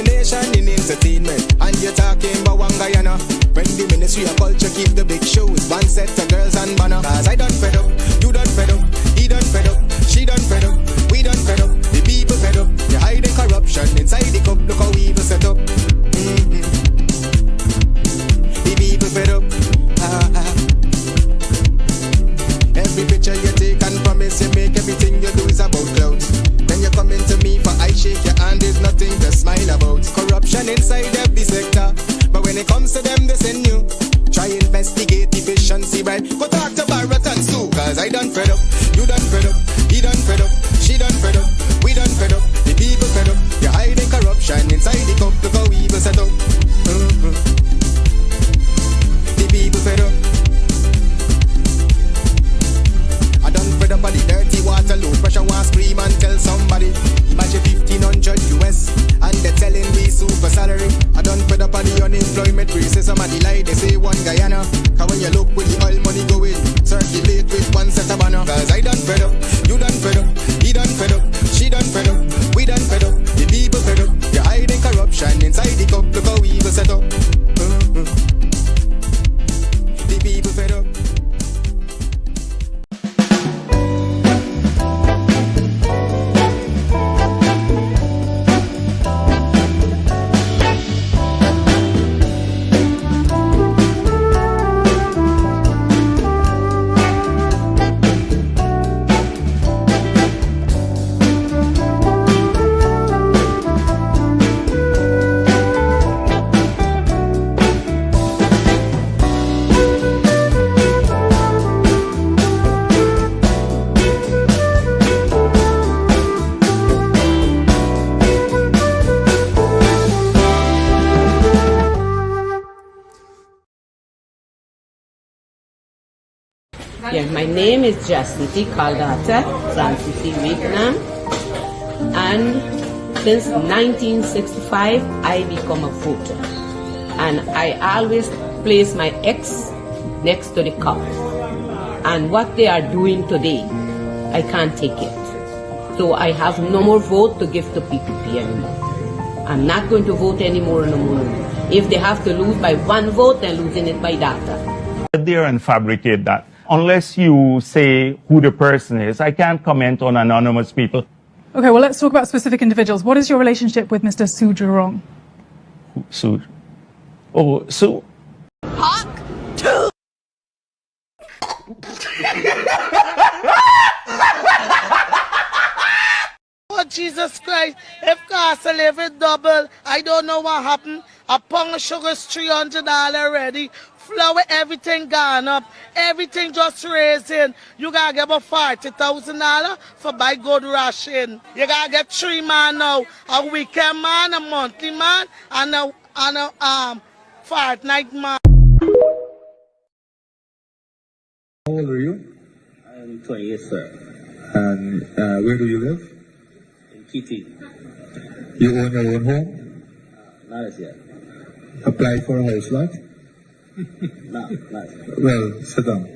discrimination in entertainment, and you're talking about one Guyana. When the Ministry of Culture keep the big shows, one set of girls and banner. Cause I done fed up, you done fed up, he done fed up, she done fed up, we done fed up, the people fed up. You're hiding corruption inside the cup, look how evil set up. The people fed up. Every picture you take and promise you make, everything you do is about clout. Then you come into me for I shake your hand, there's nothing to smile about. Corruption inside every sector, but when it comes to them they send you. Try investigate efficiency, right? Go talk to Barrett and Sue. Cause I done fed up, you done fed up, he done fed up, she done fed up, we done fed up, the people fed up. You're hiding corruption inside the cup, look how evil set up. The people fed up. I done fed up of the dirty water, low pressure, want scream and tell somebody. Imagine 1500 US and they're telling me super salary. I done fed up of the unemployment racism and the lie they say one Guyana. Cause when you look with the oil money going, circulate with one set of banner. Cause I done fed up, you done fed up, he done fed up, she done fed up, we done fed up, the people fed up. You're hiding corruption inside the cup, look how evil set up. The people fed up. Yeah, my name is Jacinty Caldata Francis Vietnam, and since 1965 I become a voter, and I always place my X next to the cup, and what they are doing today, I can't take it. So I have no more vote to give to PPP anymore. I'm not going to vote anymore no more. If they have to lose by one vote, they're losing it by data. There and fabricate that. Unless you say who the person is, I can't comment on anonymous people. Okay, well, let's talk about specific individuals. What is your relationship with Mr. Su Jurong? Su? Oh, Su. Hawk 2. Oh, Jesus Christ. If cost of living double, I don't know what happened. A pound of sugar is $300 already. Flour, everything gone up. Everything just raising. You gotta give a $40,000 for buy good ration. You gotta get 3 man now. A weekend man, a monthly man, and a fortnight man. How old are you? I'm 28, sir. And where do you live? In Kitty. You own your own home? Not as yet. Apply for a house lot? Not Well, sit down.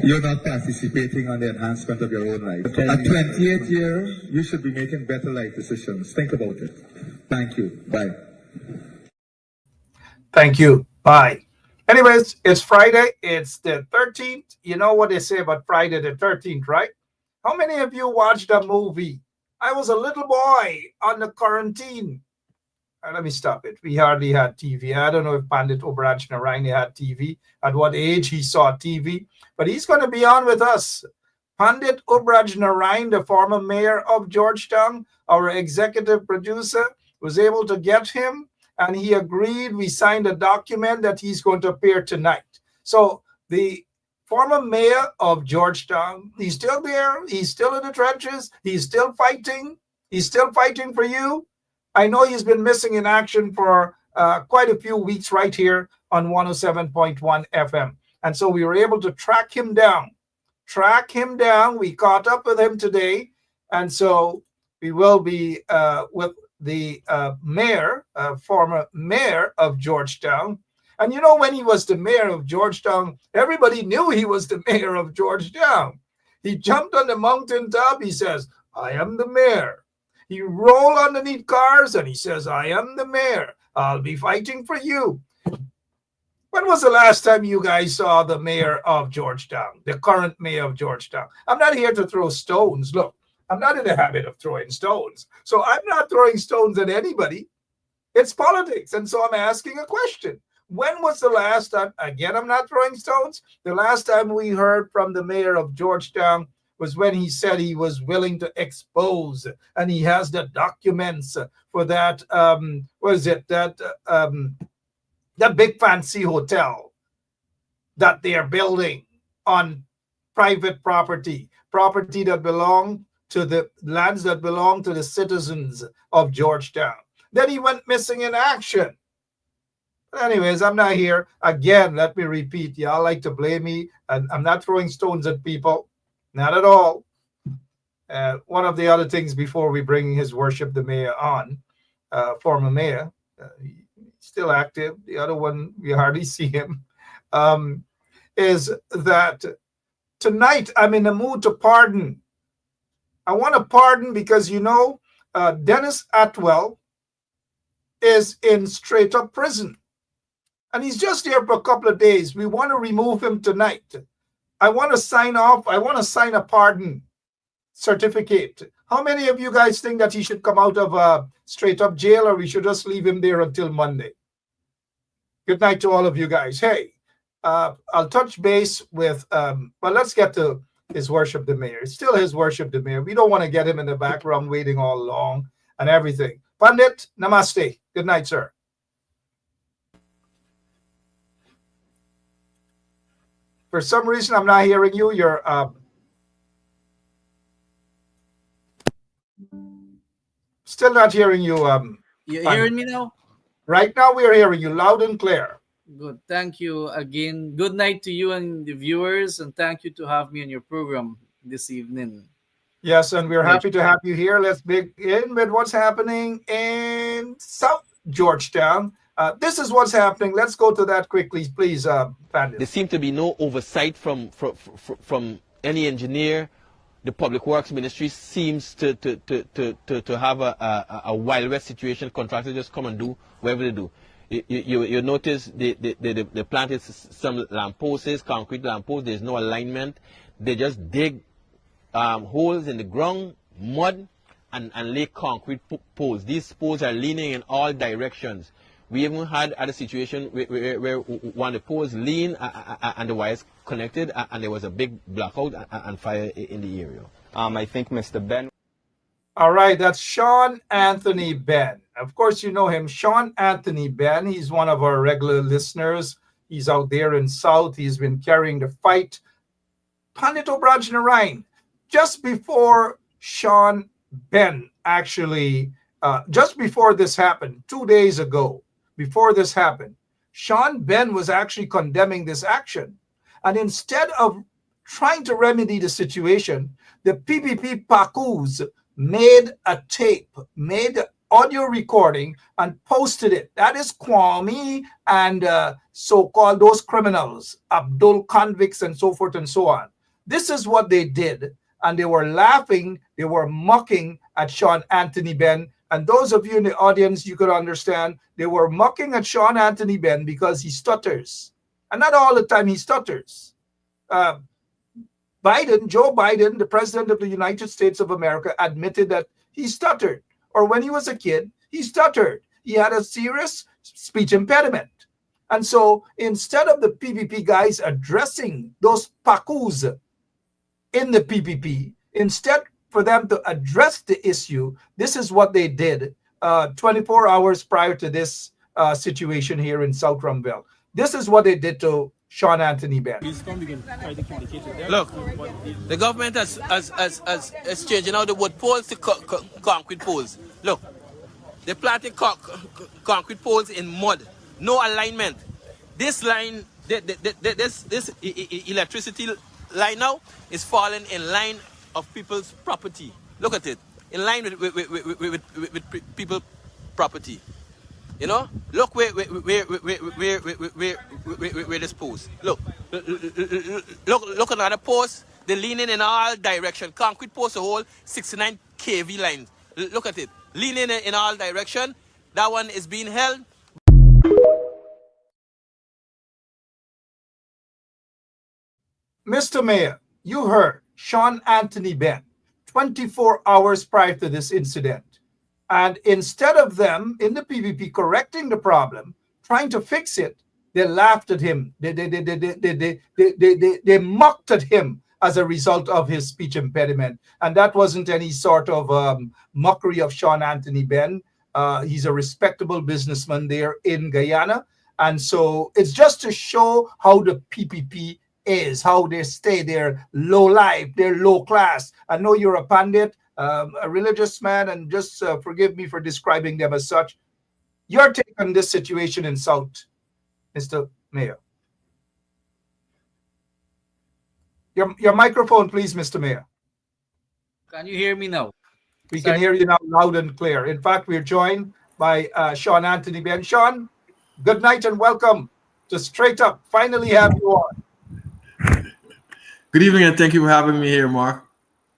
You're not participating on the enhancement of your own life. At 28 years, you should be making better life decisions. Think about it. Thank you. Bye. Thank you. Bye. Anyways, it's Friday. It's the 13th. You know what they say about Friday the 13th, right? How many of you watched a movie? I was a little boy on the quarantine. Let me stop it. We hardly had TV. I don't know if Pandit Obraj Narayani had TV, at what age he saw TV, but he's going to be on with us. Pandit Obraj Narayani, the former mayor of Georgetown, our executive producer, was able to get him, and he agreed. We signed a document that he's going to appear tonight. So the former mayor of Georgetown, he's still there. He's still in the trenches. He's still fighting. He's still fighting for you. I know he's been missing in action for quite a few weeks right here on 107.1 FM. And so we were able to track him down. We caught up with him today. And so we will be with the mayor, former mayor of Georgetown. And you know, when he was the mayor of Georgetown, everybody knew he was the mayor of Georgetown. He jumped on the mountaintop. He says, I am the mayor. He roll underneath cars and he says, I am the mayor. I'll be fighting for you. When was the last time you guys saw the mayor of Georgetown, the current mayor of Georgetown? I'm not here to throw stones. Look, I'm not in the habit of throwing stones. So I'm not throwing stones at anybody. It's politics. And so I'm asking a question. When was the last time, again, I'm not throwing stones. The last time we heard from the mayor of Georgetown was when he said he was willing to expose, and he has the documents for that, that big fancy hotel that they are building on private property that belong to the lands that belong to the citizens of Georgetown. Then he went missing in action. But anyways, I'm not here. Again, let me repeat, y'all like to blame me, and I'm not throwing stones at people. Not at all. One of the other things before we bring His Worship the Mayor on, former mayor, still active, the other one we hardly see him, is that tonight I'm in the mood to pardon. I want to pardon because, Dennis Atwell is in straight up prison. And he's just here for a couple of days. We want to remove him tonight. I want to sign off. I want to sign a pardon certificate. How many of you guys think that he should come out of straight up jail, or we should just leave him there until Monday? Good night to all of you guys. Hey, I'll touch base with, let's get to His Worship the Mayor. It's still His Worship the Mayor. We don't want to get him in the background waiting all along and everything. Pandit, namaste. Good night, sir. For some reason, I'm not hearing you. You're still not hearing you. You hearing me now? Right now, we are hearing you loud and clear. Good. Thank you again. Good night to you and the viewers, and thank you to have me on your program this evening. Yes, and we're happy to have you here. Let's begin with what's happening in South Georgetown. This is what's happening. Let's go to that quickly, please, Pandit. There seems to be no oversight from any engineer. The Public Works Ministry seems to have a Wild West situation. Contractors just come and do whatever they do. You notice they planted some lampposts, concrete lampposts. There's no alignment. They just dig holes in the ground, mud, and lay concrete poles. These poles are leaning in all directions. We even had a situation where one of the poles leaned and the wires connected, and there was a big blackout and fire in the area. I think Mr. Ben. All right, that's Sean Anthony Ben. Of course, you know him, Sean Anthony Ben. He's one of our regular listeners. He's out there in South. He's been carrying the fight. Pandit O'Brien, just before Sean Ben actually, just before this happened, 2 days ago, before this happened, Sean Ben was actually condemning this action. And instead of trying to remedy the situation, the PPP Pakus made a tape, made an audio recording and posted it. That is Kwame and so-called those criminals, Abdul convicts and so forth and so on. This is what they did. And they were laughing, they were mocking at Sean Anthony Ben. And those of you in the audience, you could understand, they were mocking at Sean Anthony Ben because he stutters. And not all the time he stutters. Joe Biden, the president of the United States of America, admitted that he stuttered. Or when he was a kid, he stuttered. He had a serious speech impediment. And so instead of the PPP guys addressing those Pakus in the PPP, instead for them to address the issue, this is what they did 24 hours prior to this situation here in South Ruimveldt. This is what they did to Sean Anthony Ben. Look, the government is changing out the wood poles to concrete poles. Look, they planted concrete poles in mud, no alignment. This line, this electricity line now is falling in line of people's property. Look at it, in line with people's property. You know, look where this post. Look at another post. They're leaning in all direction. Concrete post, a whole 69 kV line Look at it. Leaning in all direction. That one is being held. Mr. Mayor, you heard Sean Anthony Benn 24 hours prior to this incident. And instead of them in the PPP correcting the problem, trying to fix it, they laughed at him. They mocked at him as a result of his speech impediment. And that wasn't any sort of mockery of Sean Anthony Benn. He's a respectable businessman there in Guyana. And so it's just to show how the PPP is, how they stay there low life, they're low class. I know you're a pundit, a religious man, and just forgive me for describing them as such. Your take on this situation in South, Mr. Mayor. Your microphone, please, Mr. Mayor. Can you hear me now? We can hear you now loud and clear. In fact, we're joined by Sean Anthony Benn. Sean, good night and welcome to Straight Up. Finally have you on. Good evening, and thank you for having me here, Mark.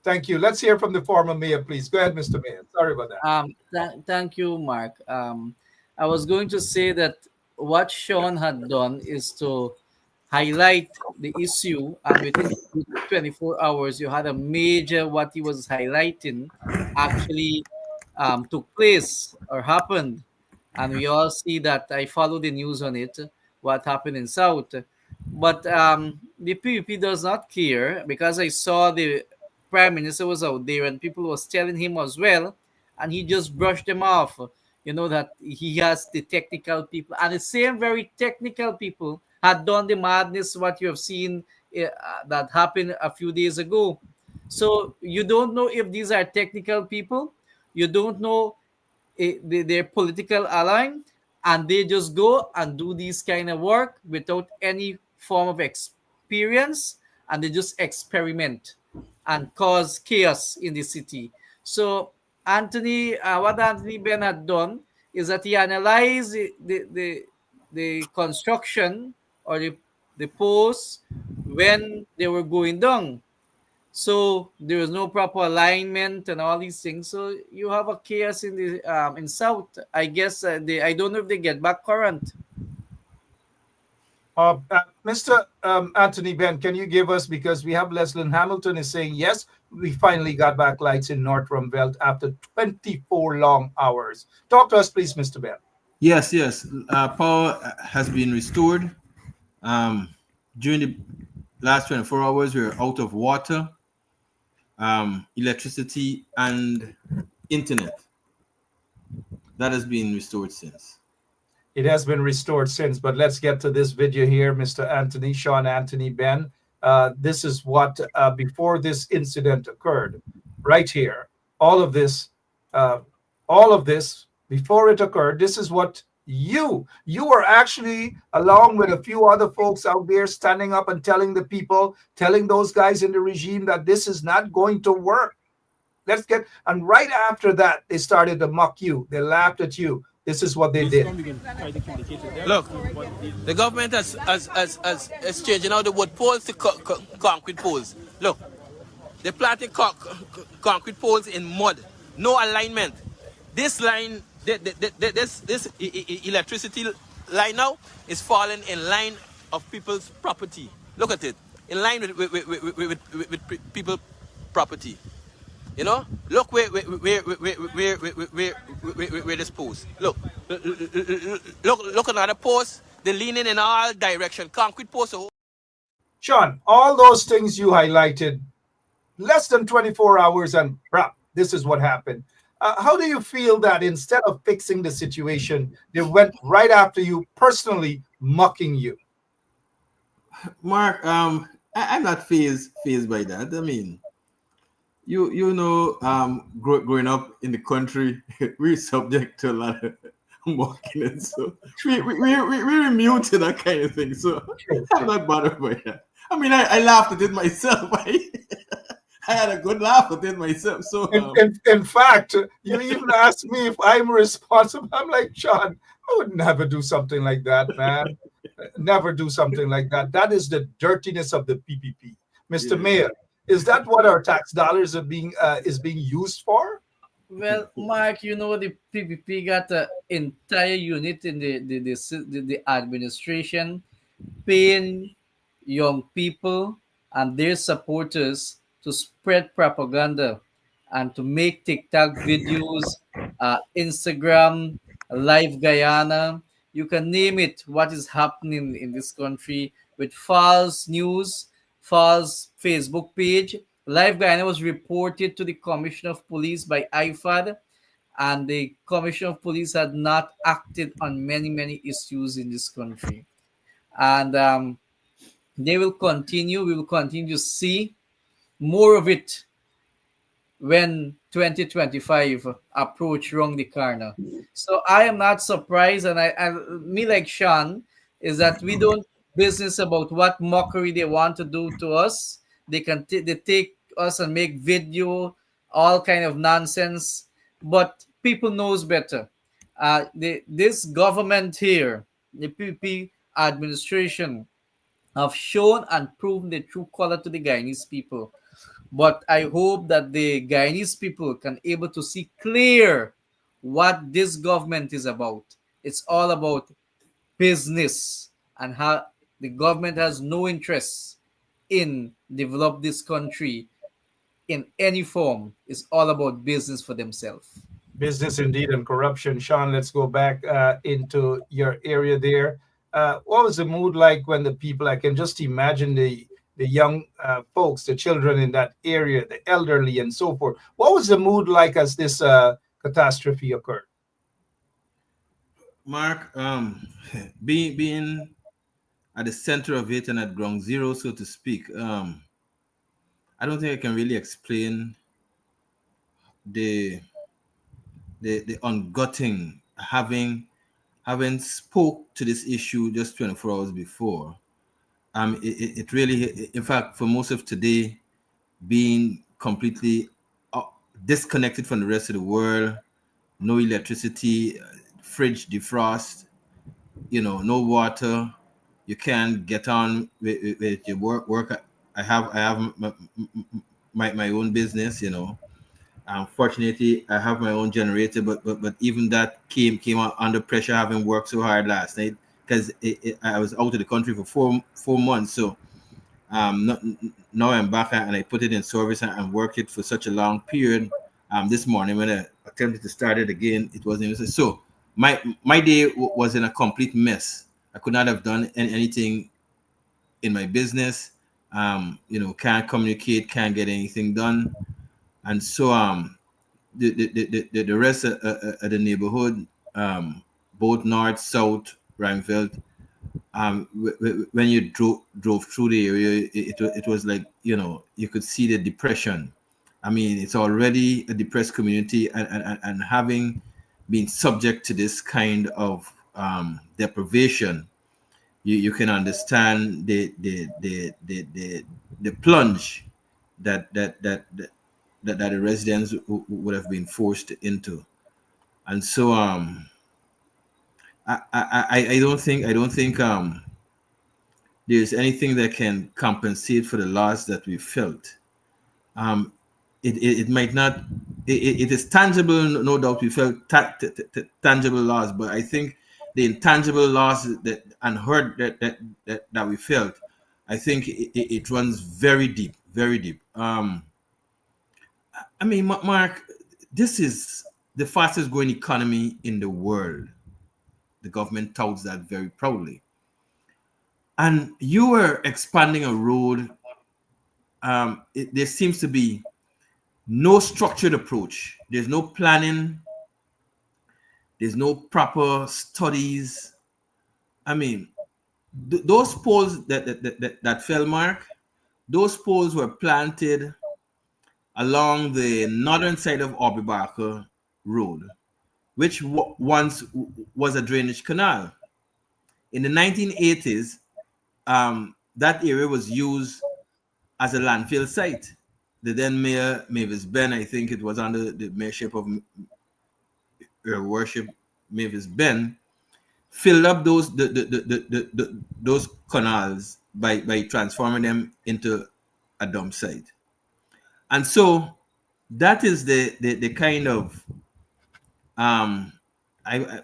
Thank you. Let's hear from the former mayor, please. Go ahead, Mr. Mayor. Sorry about that. Thank you, Mark. I was going to say that what Sean had done is to highlight the issue, and within 24 hours, you had a major what he was highlighting actually took place or happened. And we all see that. I follow the news on it, what happened in South. But the PPP does not care, because I saw the Prime Minister was out there and people was telling him as well, and he just brushed them off. You know that he has the technical people, and the same very technical people had done the madness what you have seen that happened a few days ago. So you don't know if these are technical people. You don't know their political ally, and they just go and do this kind of work without any form of experience, and they just experiment and cause chaos in the city. So what Anthony Benn had done is that he analyzed the construction or the posts when they were going down. So there was no proper alignment and all these things. So you have a chaos in the in South. I guess I don't know if they get back current. Mr. Anthony Benn, can you give us, because we have Leslyn Hamilton is saying, yes, we finally got back lights in North Ruimveldt after 24 long hours. Talk to us, please, Mr. Benn. Yes. Power has been restored. During the last 24 hours, we were out of water, electricity, and internet. That has been restored since. It has been restored since, but let's get to this video here, Mr. Sean Anthony Benn. This is what, before this incident occurred, right here. All of this, before it occurred, this is what you were actually, along with a few other folks out there, standing up and telling the people, telling those guys in the regime that this is not going to work. And right after that, they started to mock you. They laughed at you. This is what they did. Look, the government has changed now the wood poles to concrete poles. Look, they planted concrete poles in mud, no alignment. This line, this electricity line now is falling in line of people's property. Look at it, in line with people's property. You know, look where this post. Look another post. They're leaning in all direction. Concrete posts. Sean, all those things you highlighted, less than 24 hours, and this is what happened. How do you feel that instead of fixing the situation, they went right after you, personally mocking you? Mark, I'm not fazed by that. I mean, you know, growing up in the country, we're subject to a lot of mocking, and so we're immune to that kind of thing. So I'm not bothered by that. I mean, I laughed at it myself. I had a good laugh at it myself. So in fact, you even asked me if I'm responsible. I'm like, Sean, I would never do something like that, man. Never do something like that. That is the dirtiness of the PPP, Mr. Mayor. Is that what our tax dollars are being used for? Well, Mark, you know the PPP got an entire unit in the administration paying young people and their supporters to spread propaganda and to make TikTok videos, Instagram, Live Guyana. You can name it what is happening in this country with false news, false Facebook page. Live Guyana was reported to the Commissioner of Police by IFAD, and the Commissioner of Police had not acted on many, many issues in this country. And they will continue, we will continue to see more of it when 2025 approach around the corner. So I am not surprised, and me like Sean is that we don't business about what mockery they want to do to us. They take us and make video, all kind of nonsense, but people knows better. This government here, the PP administration, have shown and proven the true color to the Guyanese people. But I hope that the Guyanese people can able to see clear what this government is about. It's all about business and how the government has no interest in develop this country in any form. It's all about business for themselves. Business indeed and corruption. Sean, let's go back into your area there. What was the mood like when the people, I can just imagine the young folks, the children in that area, the elderly and so forth. What was the mood like as this catastrophe occurred? Mark, being at the center of it and at ground zero, so to speak, I don't think I can really explain the ungutting having spoke to this issue just 24 hours before. It really, in fact, for most of today, being completely disconnected from the rest of the world, no electricity, fridge defrost, no water, you can't get on with your work. I have my own business, Fortunately, I have my own generator, but even that came under pressure, having worked so hard last night because I was out of the country for four months. So now I'm back and I put it in service and worked it for such a long period. This morning when I attempted to start it again, it wasn't even so. My day was in a complete mess. I could not have done anything in my business. Can't communicate, can't get anything done. And so the rest of the neighborhood, both north, south, Ruimveldt, when you drove through the area, it was like, you could see the depression. I mean, it's already a depressed community, and having been subject to this kind of deprivation, you can understand the plunge that the residents would have been forced into. And so I don't think there's anything that can compensate for the loss that we felt. It might not, it is tangible, no doubt we felt tangible loss, but I think the intangible loss and hurt that we felt, I think it runs very deep, very deep. I mean, Mark, this is the fastest growing economy in the world. The government touts that very proudly. And you were expanding a road. There seems to be no structured approach. There's no planning. There's no proper studies. I mean, those poles that fell, Mark, those poles were planted along the northern side of Orbibaka Road, which once was a drainage canal. In the 1980s, that area was used as a landfill site. The then mayor, Mavis Ben, I think it was under the mayorship of Her Worship Mavis Ben, filled up those canals by transforming them into a dump site. And so that is the kind of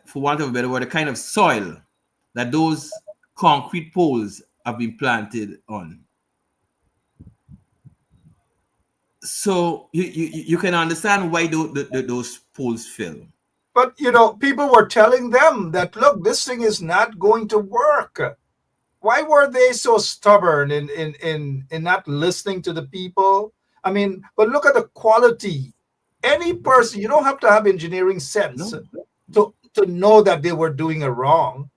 for want of a better word, the kind of soil that those concrete poles have been planted on. So you can understand why those poles fell. But you know, people were telling them that look, this thing is not going to work. Why were they so stubborn in not listening to the people? I mean, but look at the quality. Any person, you don't have to have engineering sense No, to know that they were doing it wrong.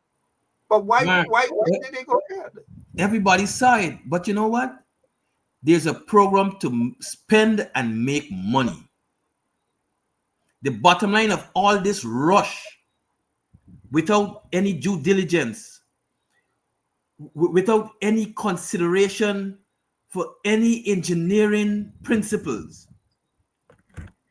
But why Mark, why did they go ahead? everybody saw it, but you know what? There's a program to spend and make money. The bottom line of all this rush, without any due diligence, without any consideration for any engineering principles,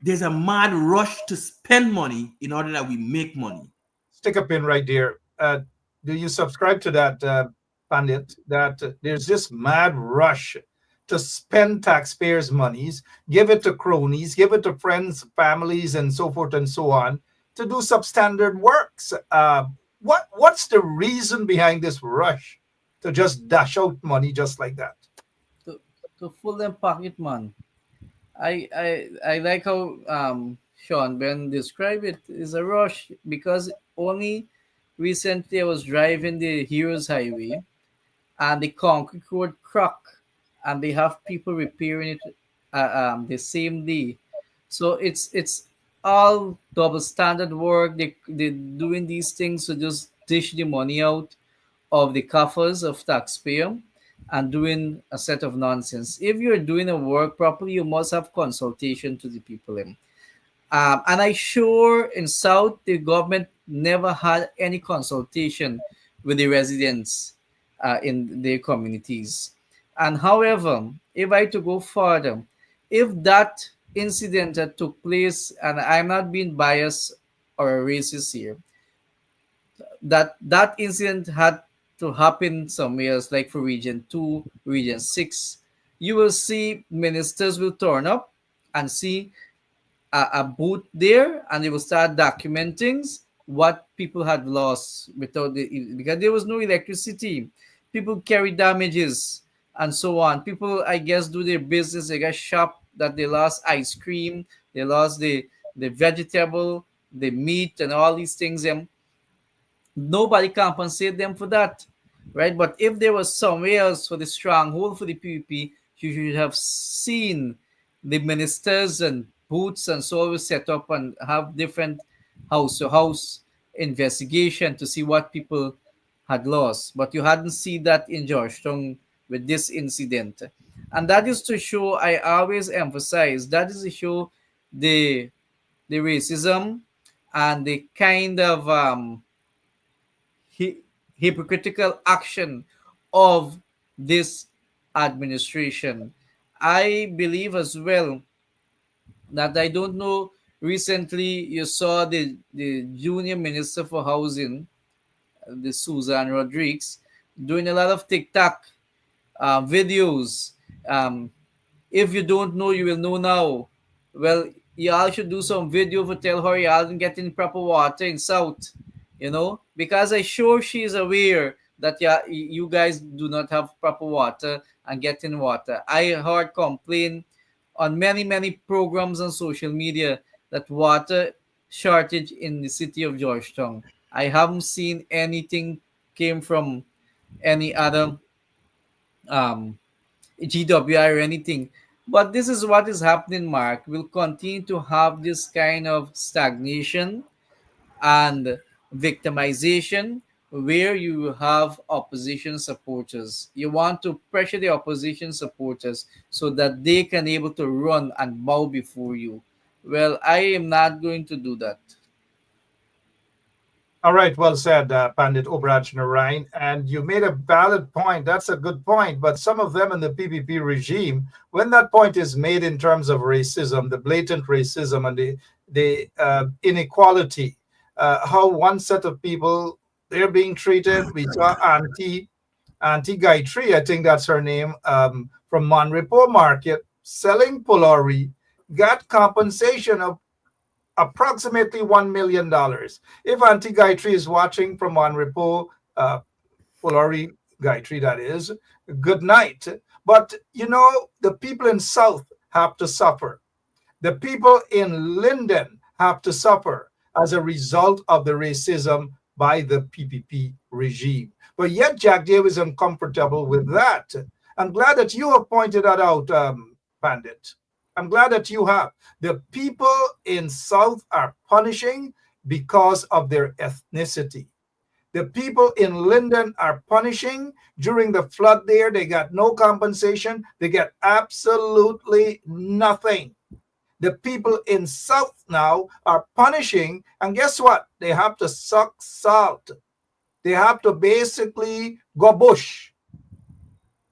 there's a mad rush to spend money in order that we make money. Stick a pin right there. Do you subscribe to that, Pandit? That there's this mad rush to spend taxpayers' monies, give it to cronies, give it to friends, families, and so forth and so on, to do substandard works. What's the reason behind this rush to just dash out money just like that? to, to full them pocket, man. I like how Sean Ben described it is a rush because only recently I was driving the Heroes Highway and the concrete road crack and they have people repairing it the same day. So it's all double standard work. They're doing these things to just dish the money out of the coffers of taxpayer and doing a set of nonsense. If you're doing a work properly, you must have consultation to the people. And I sure in South the government never had any consultation with the residents in their communities. And however, if I to go further, if that incident that took place, and I'm not being biased or a racist here, that incident had to happen somewhere else, like for Region 2, Region 6, you will see ministers will turn up and see a booth there and they will start documenting what people had lost without because there was no electricity. People carry damages and so on. People, I guess, do their business. They got shop that they lost ice cream, they lost the vegetable, the meat, and all these things. Nobody compensate them for that, right? But if there was somewhere else for the stronghold for the PPP, you should have seen the ministers and booths and so on set up and have different house to house investigation to see what people had lost. But you hadn't seen that in Georgetown with this incident. And that is to show, I always emphasize, that is to show the racism and the kind of hypocritical action of this administration. I believe as well that I don't know. Recently, you saw the junior minister for housing, the Susan Rodriguez, doing a lot of TikTok videos. Um, if you don't know, you will know now. Well, y'all should do some video for tell her y'all didn't get in proper water in South, because I sure she is aware that yeah, you guys do not have proper water and getting water. I heard complain on many programs on social media that water shortage in the city of Georgetown. I haven't seen anything came from any other um, GWI or anything. But this is what is happening, Mark. We'll continue to have this kind of stagnation and victimization where you have opposition supporters. You want to pressure the opposition supporters so that they can able to run and bow before you. Well, I am not going to do that. All right, well said, Pandit Obraj Narain. And you made a valid point. That's a good point. But some of them in the PPP regime, when that point is made in terms of racism, the blatant racism and the inequality, how one set of people they're being treated. We saw Auntie Gayatri, I think that's her name, from Monrepo Market, selling Polari got compensation of approximately $1 million. If Auntie Gayatri is watching from Wanrepo, Polari Gayatri, that is, good night. But, you know, the people in South have to suffer. The people in Linden have to suffer as a result of the racism by the PPP regime. But yet Jack Davis is uncomfortable with that. I'm glad that you have pointed that out, Bandit. I'm glad that you have. The people in South are punishing because of their ethnicity. The people in Linden are punishing during the flood there. They got no compensation. They get absolutely nothing. The people in South now are punishing, and guess what? They have to suck salt. They have to basically go bush.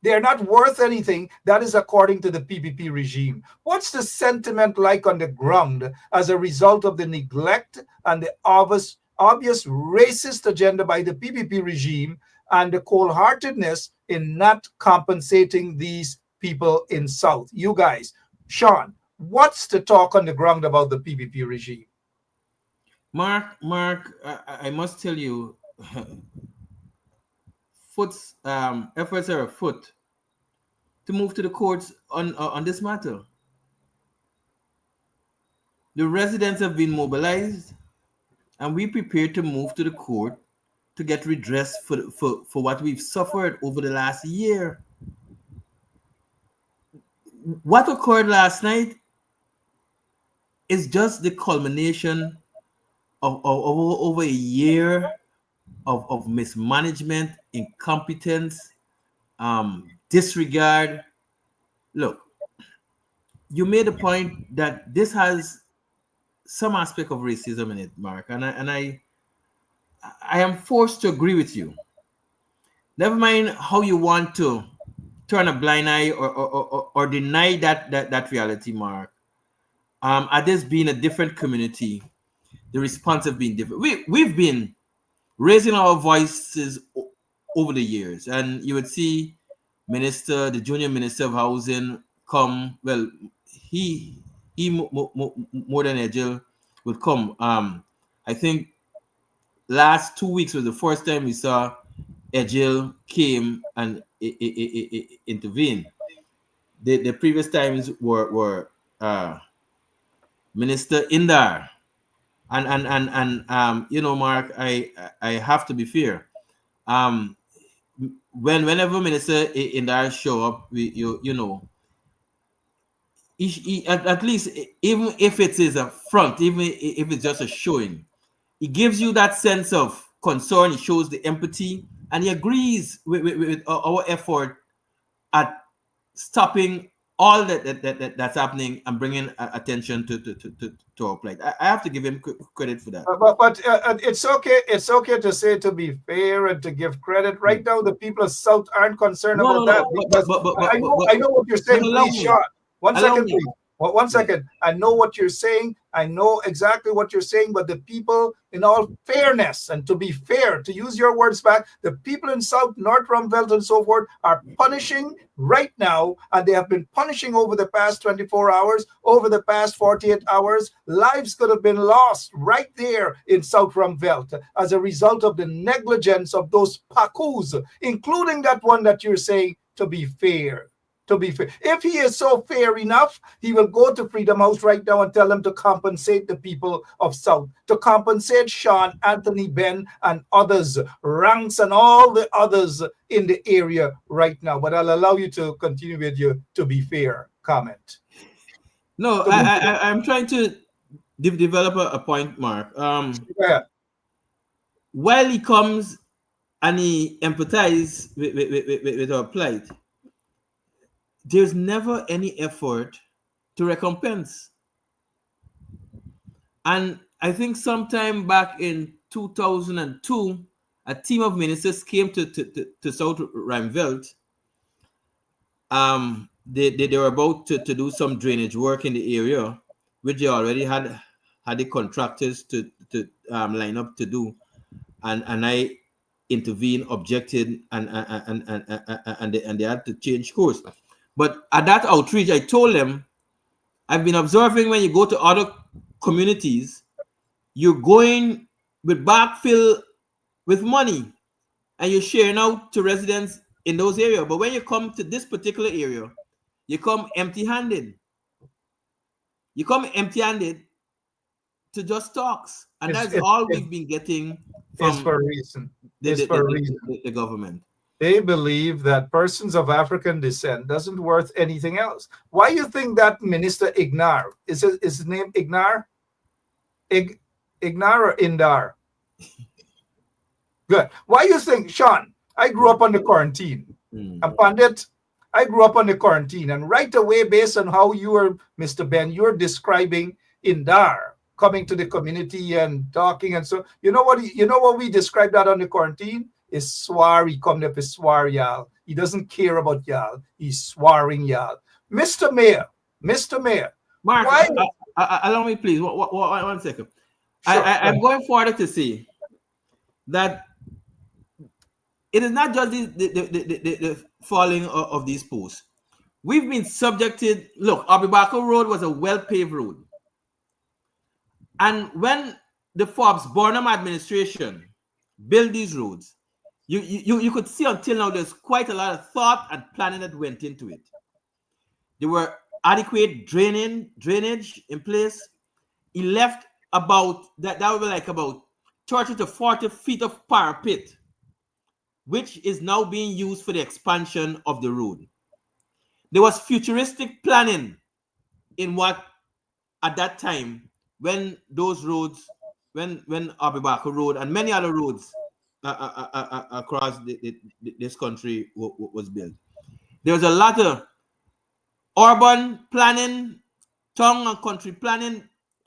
They are not worth anything. That is according to the PPP regime. What's the sentiment like on the ground as a result of the neglect and the obvious racist agenda by the PPP regime and the cold-heartedness in not compensating these people in South? You guys, Sean, what's the talk on the ground about the PPP regime? Mark, I must tell you, efforts are afoot to move to the courts on this matter. The residents have been mobilized, and we prepared to move to the court to get redress for what we've suffered over the last year. What occurred last night is just the culmination of over a year of mismanagement, incompetence, disregard. Look, you made a point that this has some aspect of racism in it, Mark, and I am forced to agree with you. Never mind how you want to turn a blind eye or deny that reality, Mark. At this being a different community, the response have been different. We've been raising our voices over the years, and you would see the junior minister of housing come. Well, he more than Ejil would come. I think last 2 weeks was the first time we saw Ejil came and intervene. The previous times were Minister Indar. And you know, Mark, I have to be fair. Whenever Minister Indar show up, you know, at least even if it is a front, even if it's just a showing, he gives you that sense of concern. He shows the empathy, and he agrees with our effort at stopping all that's happening and bringing attention to our plight. I have to give him credit for that. But it's okay. It's okay to say, to be fair and to give credit. Right now, the people of South aren't concerned about that, because I know what you're saying. Please, Sean. 1 second, please. 1 second. I know what you're saying. I know exactly what you're saying. But the people, in all fairness, and to be fair, to use your words back, the people in South, North Ruimveldt, and so forth are punishing right now, and they have been punishing over the past 24 hours, over the past 48 hours. Lives could have been lost right there in South Ruimveldt as a result of the negligence of those pakus, including that one that you're saying, to be fair. To be fair. If he is so fair enough, he will go to Freedom House right now and tell them to compensate the people of South, to compensate Sean, Anthony, Ben, and others, Ranks, and all the others in the area right now. But I'll allow you to continue with your to be fair comment. No, I'm trying to develop a point, Mark. Yeah. While he comes and he empathizes with our plight, there's never any effort to recompense. And I think sometime back in 2002, a team of ministers came to South Ruimveldt. They were about to do some drainage work in the area, which they already had the contractors to line up to do. And I intervened, objected, and they had to change course. But at that outreach, I told them, I've been observing when you go to other communities, you're going with backfill with money and you're sharing out to residents in those areas. But when you come to this particular area, you come empty-handed. You come empty-handed to just talks. And that's all we've been getting from for a reason. The government. They believe that persons of African descent doesn't worth anything else. Why you think that Minister Ignar, is his name Ignar? Ignar or Indar? Good. Why you think, Sean, I grew up on the quarantine. And Pandit, I grew up on the quarantine. And right away, based on how you were, Mr. Ben, you're describing Indar coming to the community and talking. And so, you know what we described that on the quarantine? Is swar, he come up is swar y'all. He doesn't care about y'all. He's swearing y'all. Mr. Mayor. Mark, allow me please, 1 second. Sure, I'm going further to say that it is not just the falling of these posts. We've been subjected. Look, Abibako Road was a well-paved road. And when the Forbes Burnham administration built these roads, you could see until now there's quite a lot of thought and planning that went into it. There were adequate drainage in place. He left about that would be like about 30 to 40 feet of parapet, which is now being used for the expansion of the road. There was futuristic planning in what at that time when those roads, when Abibako Road and many other roads across this country was built. There was a lot of urban planning, town and country planning,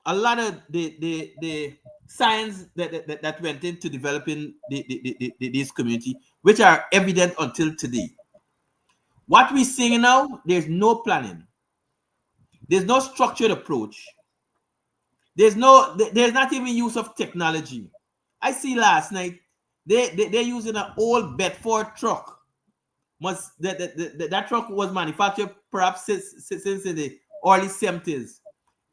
a lot of the science that went into developing this community, which are evident until today. What we're seeing now, there's no planning. There's no structured approach. There's not even use of technology. I see last night, they're using an old Bedford truck. That truck was manufactured perhaps since the early 70s,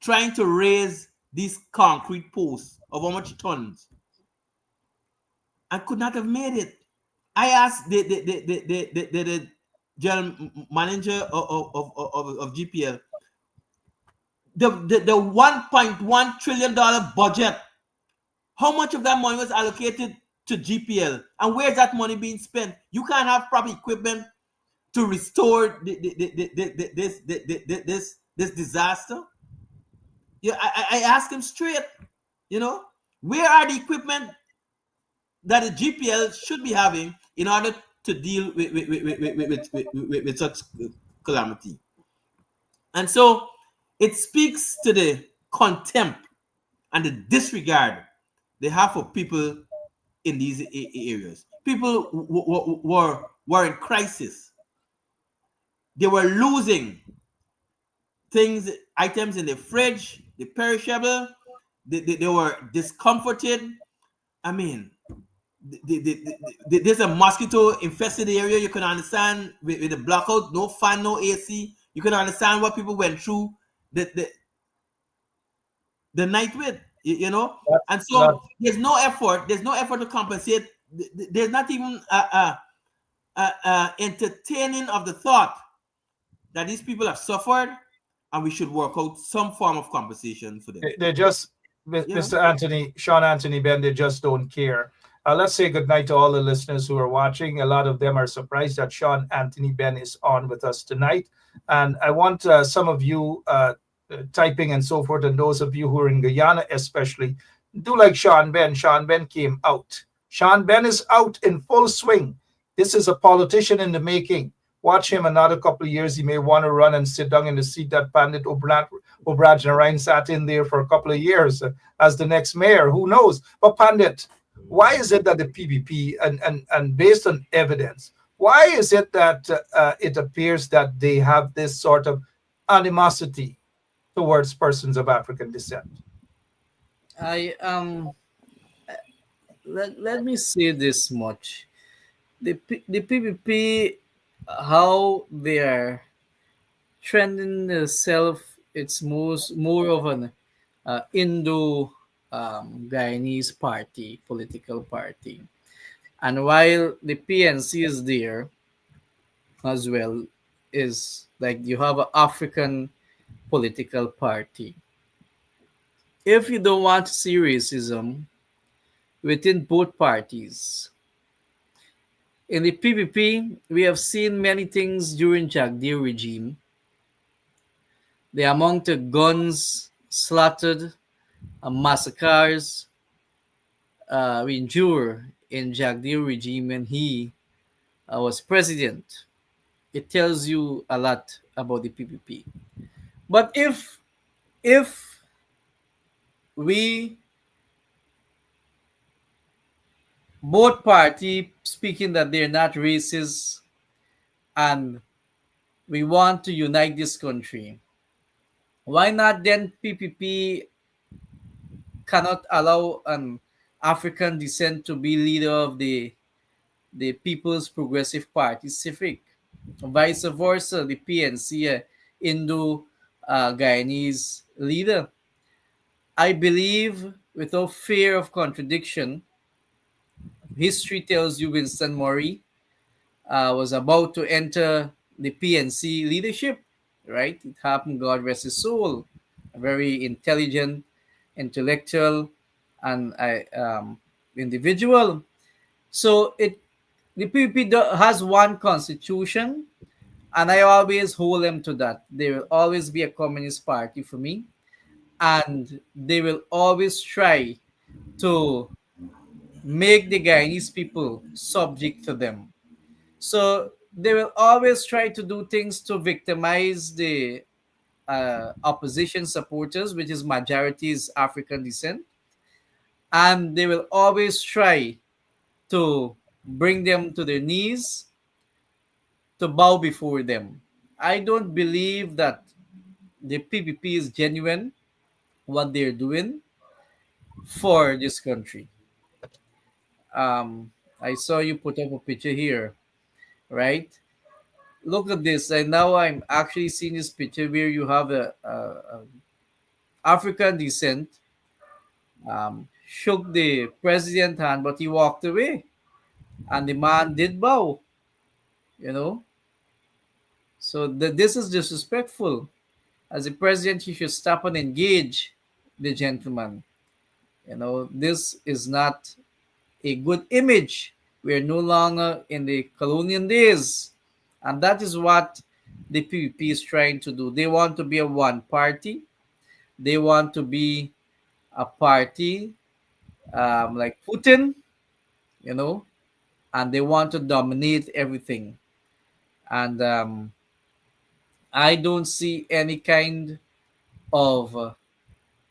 trying to raise these concrete posts of how much tons, and could not have made it. I asked the general manager of GPL, the $1.1 trillion budget, how much of that money was allocated to GPL, and where's that money being spent? You can't have proper equipment to restore this disaster. Yeah, I asked him straight, where are the equipment that the GPL should be having in order to deal with such calamity? And so it speaks to the contempt and the disregard they have for people in these areas. People were in crisis. They were losing items in the fridge, the perishable. They were discomforted. I mean, there's a mosquito infested area. You can understand with the blackout, no fan, no AC. You can understand what people went through the night with, and so there's no effort to compensate. There's not even entertaining of the thought that these people have suffered and we should work out some form of compensation for them. They just, Mr. Sean Anthony Ben, they just don't care. Let's say goodnight to all the listeners who are watching. A lot of them are surprised that Sean Anthony Ben is on with us tonight. And I want some of you typing and so forth, and those of you who are in Guyana especially, do like Sean Ben. Sean Ben came out. Sean Ben is out in full swing. This is a politician in the making. Watch him another couple of years. He may want to run and sit down in the seat that Pandit Obrajanaran sat in there for a couple of years as the next mayor. Who knows? But Pandit, why is it that the PPP, and based on evidence, why is it that it appears that they have this sort of animosity towards persons of African descent? Let me say this much: the PPP, how they are trending themselves it's more of an Indo Guyanese party, political party. And while the PNC is there as well, is like you have an African political party. If you don't want to see racism within both parties, in the PPP, we have seen many things during Jagdeo regime. The amount of guns slaughtered and massacres we endure in Jagdeo regime when he was president. It tells you a lot about the PPP. But if we both party speaking that they're not racist and we want to unite this country, why not then PPP cannot allow an African descent to be leader of the People's Progressive Party, Civic? Vice versa, the PNC, Indo Guyanese leader. I believe, without fear of contradiction, history tells you Winston Murray was about to enter the PNC leadership, right? It happened, God rest his soul. A very intelligent, intellectual, and individual. So the PPP has one constitution, and I always hold them to that. There will always be a communist party for me, and they will always try to make the Guyanese people subject to them. So they will always try to do things to victimize the opposition supporters, which is majority is African descent, and they will always try to bring them to their knees to bow before them. I don't believe that the PPP is genuine what they're doing for this country. I saw you put up a picture here, right? Look at this. And now I'm actually seeing this picture where you have a African descent shook the president hand, but he walked away, and the man did bow. You know, so this is disrespectful. As a president, you should stop and engage the gentleman. You know, this is not a good image. We are no longer in the colonial days. And that is what the PPP is trying to do. They want to be a one party. They want to be a party like Putin, you know, and they want to dominate everything. And I don't see any kind of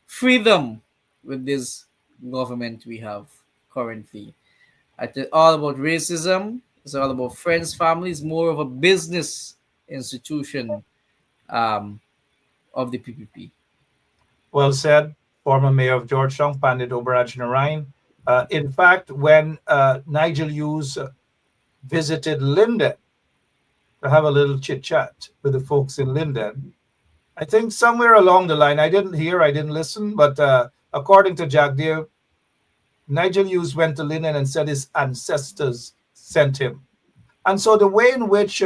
freedom with this government we have currently. It's all about racism. It's all about friends, families, more of a business institution of the PPP. Well said, former mayor of Georgetown, Pandit Obaraj Narayan. In fact, when Nigel Hughes visited Linden to have a little chit chat with the folks in Linden, I think somewhere along the line, I didn't listen, but according to Jagdeo, Nigel Hughes went to Linden and said his ancestors sent him. And so the way in which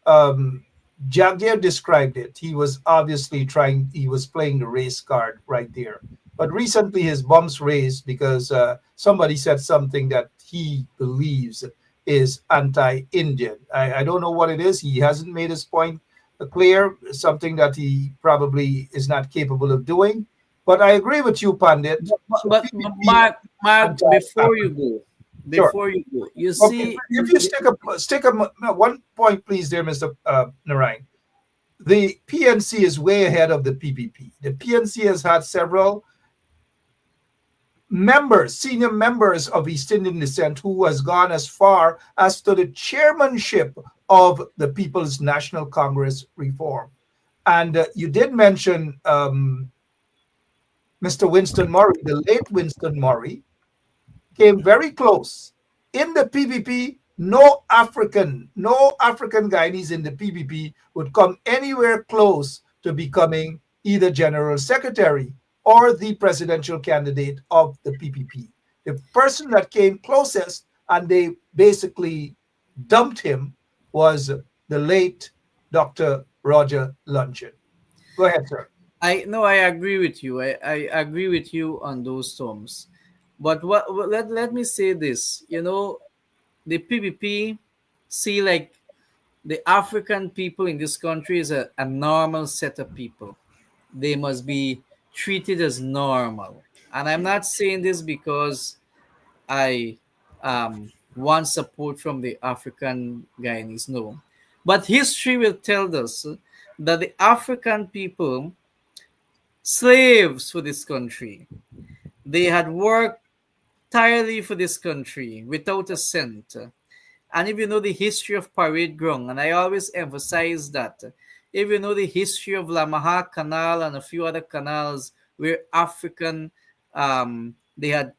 Jagdeo described it, he was obviously he was playing the race card right there. But recently his bumps raised because somebody said something that he believes is anti-Indian. I don't know what it is. He hasn't made his point clear, something that he probably is not capable of doing. But I agree with you, Pandit. But Mark, before you go, you see, if you stick a one point, please, there, Mr. Narayan. The PNC is way ahead of the PPP. The PNC has had several senior members of East Indian descent who has gone as far as to the chairmanship of the People's National Congress reform. And you did mention Mr. Winston Murray, the late Winston Murray, came very close. In the PPP, no African Guyanese in the PPP would come anywhere close to becoming either general secretary or the presidential candidate of the PPP. The person that came closest and they basically dumped him was the late Dr. Roger Luncheon. Go ahead, sir. I agree with you. I agree with you on those terms. But let me say this. The PPP see like the African people in this country is a normal set of people. They must be treated as normal. And I'm not saying this because I want support from the African Guyanese. No. But history will tell us that the African people, slaves for this country, they had worked tirelessly for this country without a cent. And if you know the history of Parade Ground, and I always emphasize that, if you know the history of Lamaha Canal and a few other canals where African, they had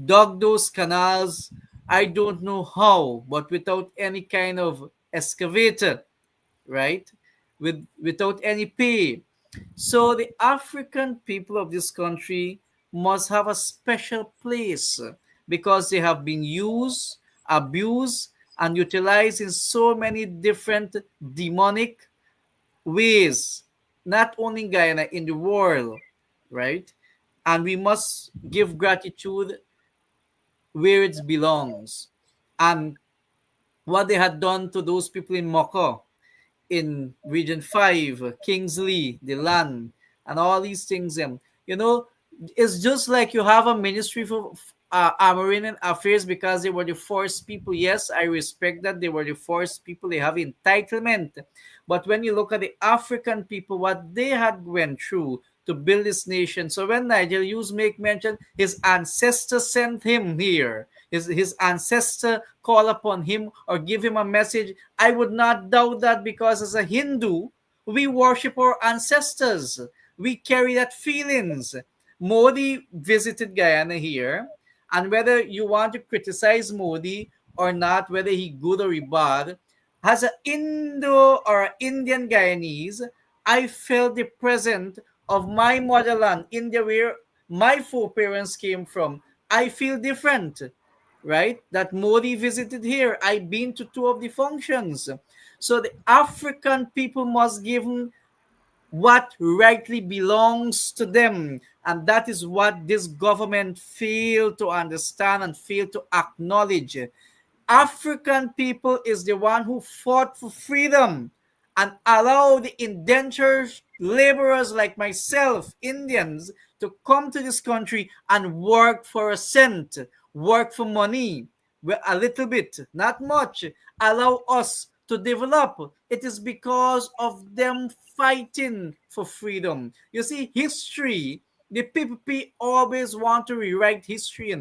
dug those canals, I don't know how, but without any kind of excavator, right? Without any pay. So the African people of this country must have a special place because they have been used, abused, and utilized in so many different demonic ways, not only in Guyana, in the world, right? And we must give gratitude where it belongs. And what they had done to those people in Moko, in Region 5, Kingsley, the land, and all these things. It's just like you have a ministry for Amerindian affairs because they were the first people. Yes, I respect that they were the first people. They have entitlement. But when you look at the African people, what they had went through to build this nation. So when Nigel Hughes make mention, his ancestors sent him here. His ancestor call upon him or give him a message. I would not doubt that because as a Hindu, we worship our ancestors. We carry that feelings. Modi visited Guyana here, and whether you want to criticize Modi or not, whether he good or he bad, as an Indo or an Indian Guyanese, I felt the presence of my motherland, India, where my foreparents came from. I feel different, right? That Modi visited here. I've been to two of the functions. So the African people must give what rightly belongs to them. And that is what this government failed to understand and failed to acknowledge. African people is the one who fought for freedom and allow the indentured laborers like myself, Indians, to come to this country and work for a cent, work for money, a little bit, not much, allow us to develop. It is because of them fighting for freedom. You see, history, the PPP always want to rewrite history,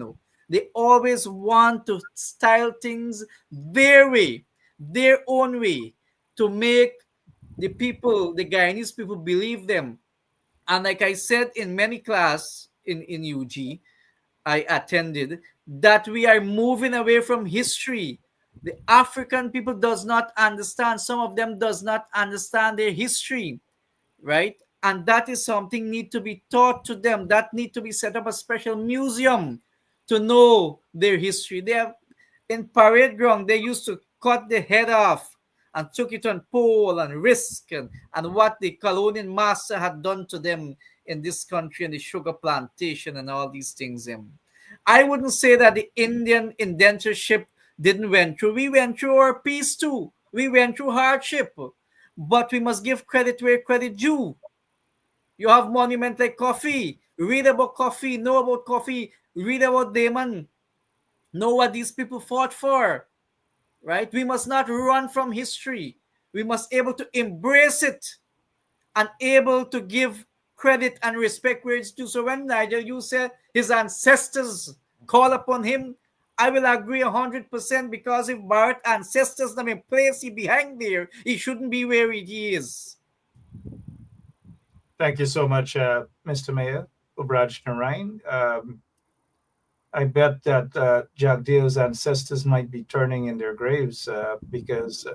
They always want to style things their way, their own way, to make the people, the Guyanese people, believe them. And like I said in many class in UG, I attended, that we are moving away from history. The African people does not understand. Some of them does not understand their history, right? And that is something need to be taught to them. That need to be set up a special museum to know their history. They have in Parade Ground, they used to cut the head off and took it on pole and risk and what the colonial master had done to them in this country and the sugar plantation and all these things. I wouldn't say that the Indian indentureship didn't went through. We went through our peace too. We went through hardship. But we must give credit where credit due. You have monument like coffee. Read about coffee, know about coffee, read about Damon, know what these people fought for, right? We must not run from history. We must able to embrace it and able to give credit and respect where it's due. So when Nigel, you said his ancestors call upon him, I will agree 100% because if Bart ancestors them in place he behind there, he shouldn't be where he is. Thank you so much, Mr. Mayor, Ubraj Narain. I bet that Jagdeo's ancestors might be turning in their graves because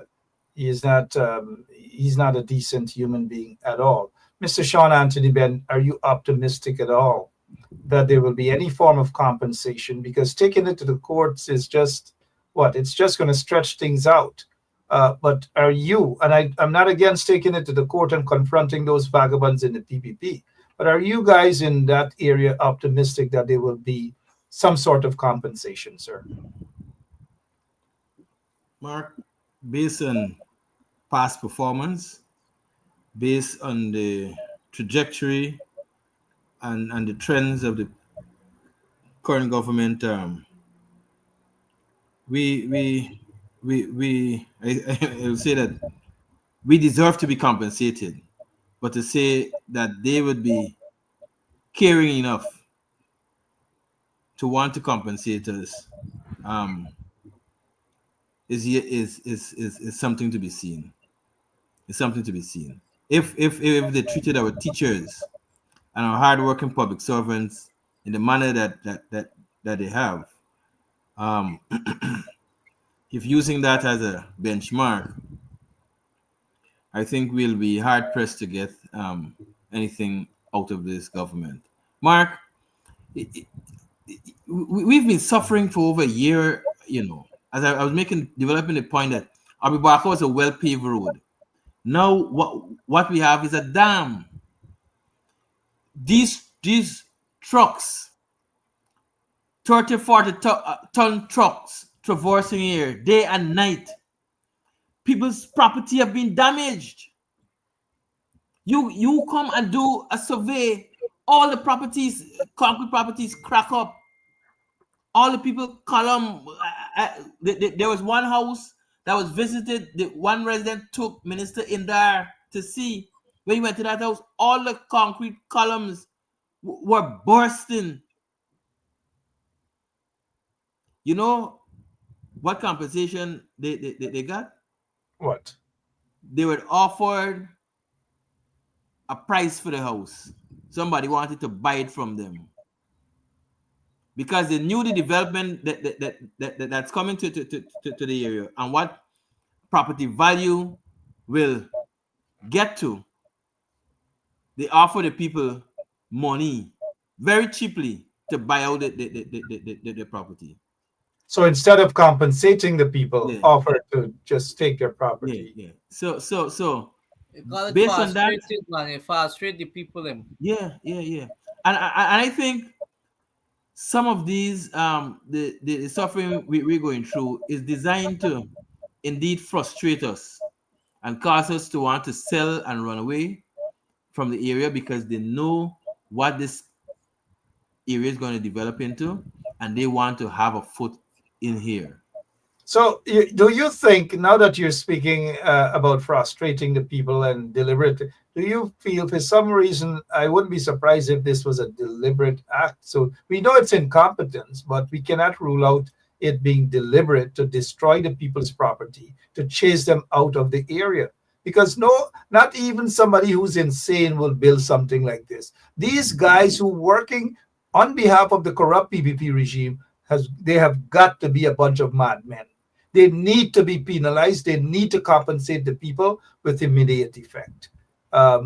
he's not a decent human being at all. Mr. Sean Anthony Ben, are you optimistic at all that there will be any form of compensation? Because taking it to the courts is just what? It's just going to stretch things out. But are you, and I'm not against taking it to the court and confronting those vagabonds in the PPP, but are you guys in that area optimistic that there will be some sort of compensation, sir? Mark, based on past performance, based on the trajectory and the trends of the current government, I will say that we deserve to be compensated, but to say that they would be caring enough to want to compensate us is something to be seen. It's something to be seen. If they treated our teachers and our hardworking public servants in the manner that they have, if using that as a benchmark, I think we'll be hard pressed to get anything out of this government. Mark, we've been suffering for over a year. You know, as I was developing the point that Abibaka was a well-paved road. Now what we have is a dam. These trucks, 30, 40 ton trucks traversing here day and night. People's property have been damaged. You come and do a survey, all the properties, concrete properties crack up. All the people column. There was one house that was visited. The one resident took Minister in there to see. When he went to that house, all the concrete columns were bursting. You know what compensation they got? What? They were offered a price for the house. Somebody wanted to buy it from them because they knew the development that's coming to the area and what property value will get to. They offer the people money very cheaply to buy out the property. So instead of compensating the people, offer to just take their property. Yeah. So based on that, man, frustrate the people. Yeah. And I think some of these the suffering we're going through is designed to indeed frustrate us and cause us to want to sell and run away from the area because they know what this area is going to develop into and they want to have a foot in here. So do you think, now that you're speaking about frustrating the people and deliberate, do you feel for some reason, I wouldn't be surprised if this was a deliberate act? So we know it's incompetence, but we cannot rule out it being deliberate to destroy the people's property, to chase them out of the area. Because not even somebody who's insane will build something like this. These guys who are working on behalf of the corrupt PPP regime, they have got to be a bunch of madmen. They need to be penalized. They need to compensate the people with immediate effect. I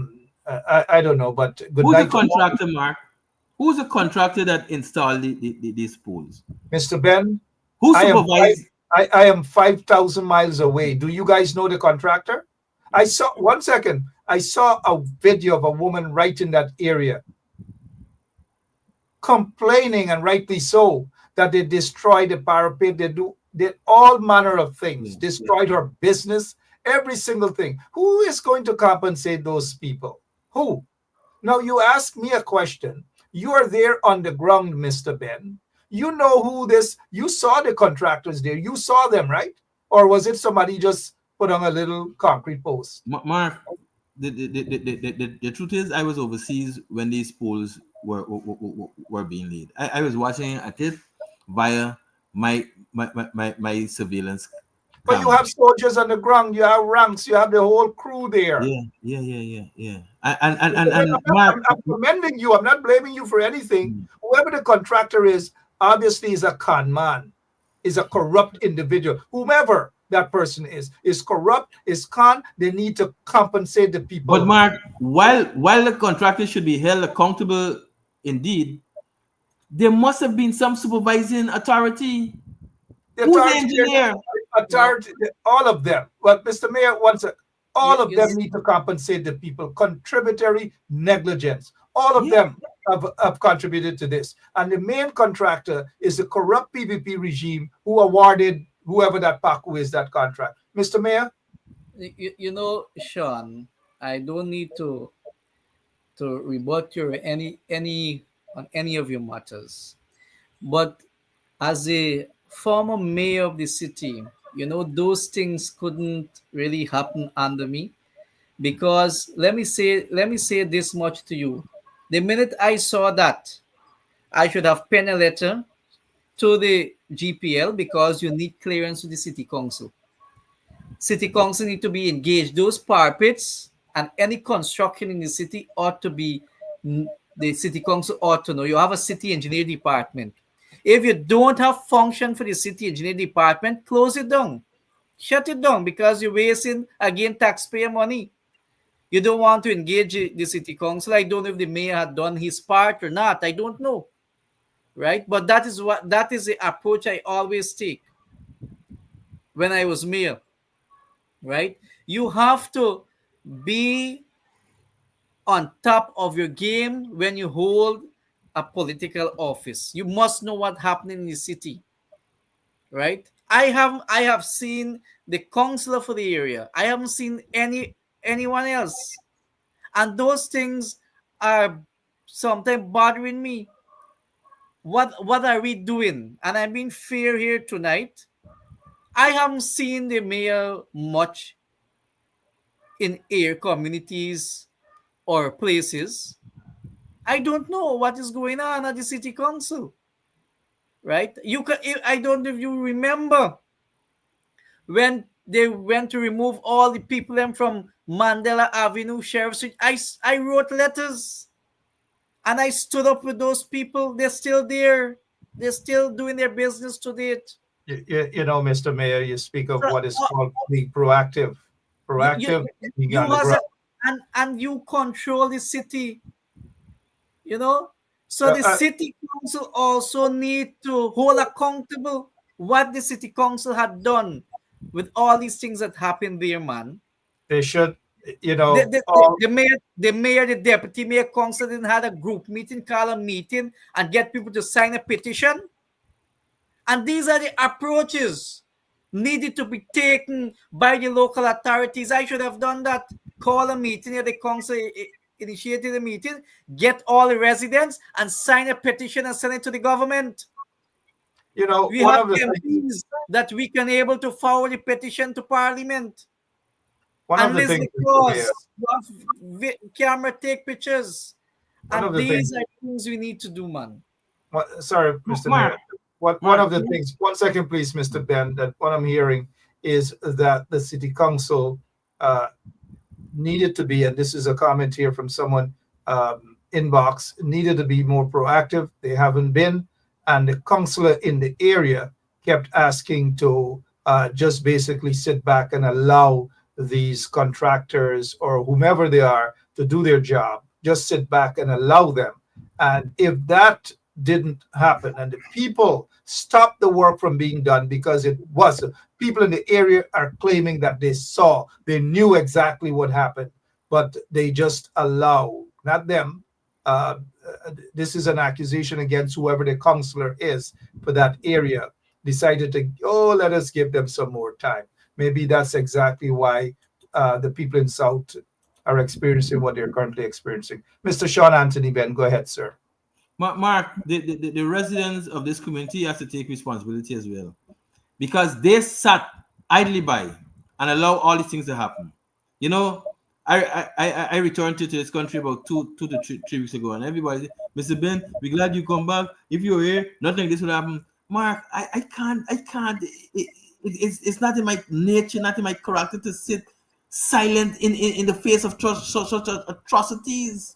don't know, but good who's night. The contractor, Mark? Who's the contractor that installed these poles? Mr. Ben, who supervised? I am 5,000 miles away. Do you guys know the contractor? I saw a video of a woman right in that area complaining, and rightly so, that they destroyed the parapet. They did all manner of things, destroyed her business, every single thing. Who is going to compensate those people? Who? Now you ask me a question. You are there on the ground, Mr. Ben. You know you saw the contractors there. You saw them, right? Or was it somebody just put on a little concrete post? Mark, the truth is I was overseas when these poles were being laid. I was watching at it via my surveillance. But you have soldiers on the ground, you have ranks, you have the whole crew there. Yeah. And I'm commending you. I'm not blaming you for anything. Whoever the contractor is, obviously is a con man, is a corrupt individual, whomever. that person is corrupt, is con. They need to compensate the people. But Mark, while the contractor should be held accountable, indeed, there must have been some supervising authority. Who's the engineer? Authority, all of them. Well, Mr. Mayor, all of them need to compensate the people. Contributory negligence. All of them have contributed to this. And the main contractor is the corrupt PPP regime who awarded whoever that Paku is that contract. Mr. Mayor? You know, Sean, I don't need to rebut your any on any of your matters. But as a former mayor of the city, you know, those things couldn't really happen under me, because let me say this much to you. The minute I saw that, I should have penned a letter to the GPL, because you need clearance with the city council. City council need to be engaged. Those parapets and any construction in the city ought to be, the city council ought to know. You have a city engineer department. If you don't have function for the city engineer department, close it down. Shut it down, because you're wasting, again, taxpayer money. You don't want to engage the city council. I don't know if the mayor had done his part or not. I don't know. Right? But that is the approach I always take when I was mayor. Right? You have to be on top of your game when you hold a political office. You must know what's happening in the city. Right? I have seen the councillor for the area. I haven't seen anyone else. And those things are sometimes bothering me. What are we doing? And I'm being fair here tonight. I haven't seen the mayor much in air communities or places. I don't know what is going on at the city council. Right? I don't know if you remember when they went to remove all the people from Mandela Avenue, Sheriff Street. I wrote letters and I stood up with those people. They're still there. They're still doing their business to date. You know, Mr. Mayor, you speak of what is called being proactive. Being on the ground. And you control the city. You know? So the city council also need to hold accountable what the city council had done with all these things that happened there, man. They should, you know. The mayor, the deputy mayor, council didn't have a group meeting, call a meeting, and get people to sign a petition. And these are the approaches needed to be taken by the local authorities. I should have done that. Call a meeting, the council initiated a meeting, get all the residents and sign a petition and send it to the government. You know, we have MPs that we can able to forward the petition to Parliament. And listen, camera take pictures. And these are things we need to do, man. Sorry, Mr. Mayor. One of the things, 1 second, please, Mr. Ben, that what I'm hearing is that the city council needed to be, and this is a comment here from someone inbox, needed to be more proactive. They haven't been. And the councillor in the area kept asking to just basically sit back and allow these contractors or whomever they are to do their job. Just sit back and allow them. And if that didn't happen and the people stopped the work from being done, because it was, people in the area are claiming that they knew exactly what happened, but they just allow, not them. This is an accusation against whoever the councillor is for that area, decided to, let us give them some more time. Maybe that's exactly why the people in South are experiencing what they're currently experiencing. Mr. Sean Anthony Ben, go ahead, sir. Mark, the residents of this community have to take responsibility as well, because they sat idly by and allow all these things to happen. You know, I returned to this country about two to three weeks ago, and everybody said, Mr. Ben, we're glad you come back. If you're here, nothing like this would happen. Mark, I can't. It's not in my nature, not in my character to sit silent in the face of such atrocities.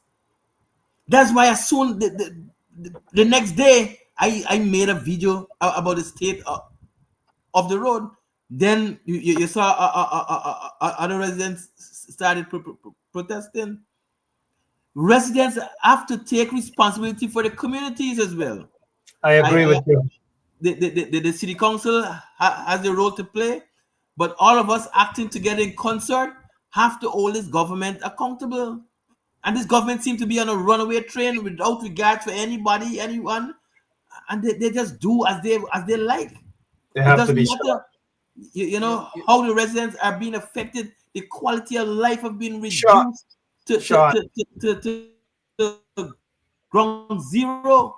That's why as soon the next day I made a video about the state of the road. Then you saw other residents started protesting. Residents have to take responsibility for the communities as well. I agree with you. The city council has a role to play, but all of us acting together in concert have to hold this government accountable. And this government seems to be on a runaway train without regard for anybody, anyone, and they just do as they like. They It have to doesn't be matter, sure. you know, how the residents are being affected. The quality of life have been Sean, reduced to Sean, ground zero.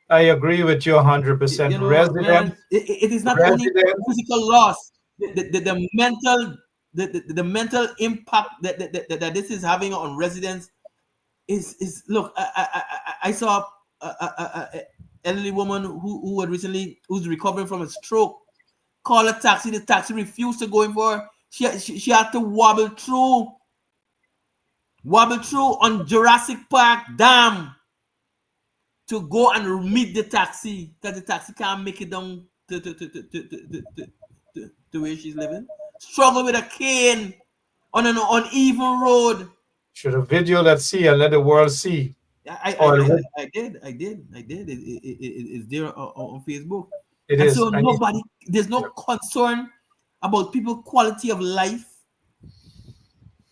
I agree with you 100%. You know, man, it is not only Residents, physical loss, the mental the mental impact that this is having on residents is look. I saw a elderly woman who had recently who's recovering from a stroke. Call a taxi. The taxi refused to go in for her. She had to wobble through on Jurassic Park Dam to go and meet the taxi because the taxi can't make it down to where she's living. Struggle with a cane on an uneven road. should have video let's see and let the world see. I did. It's there on Facebook. It And is. so there's no concern about people's quality of life.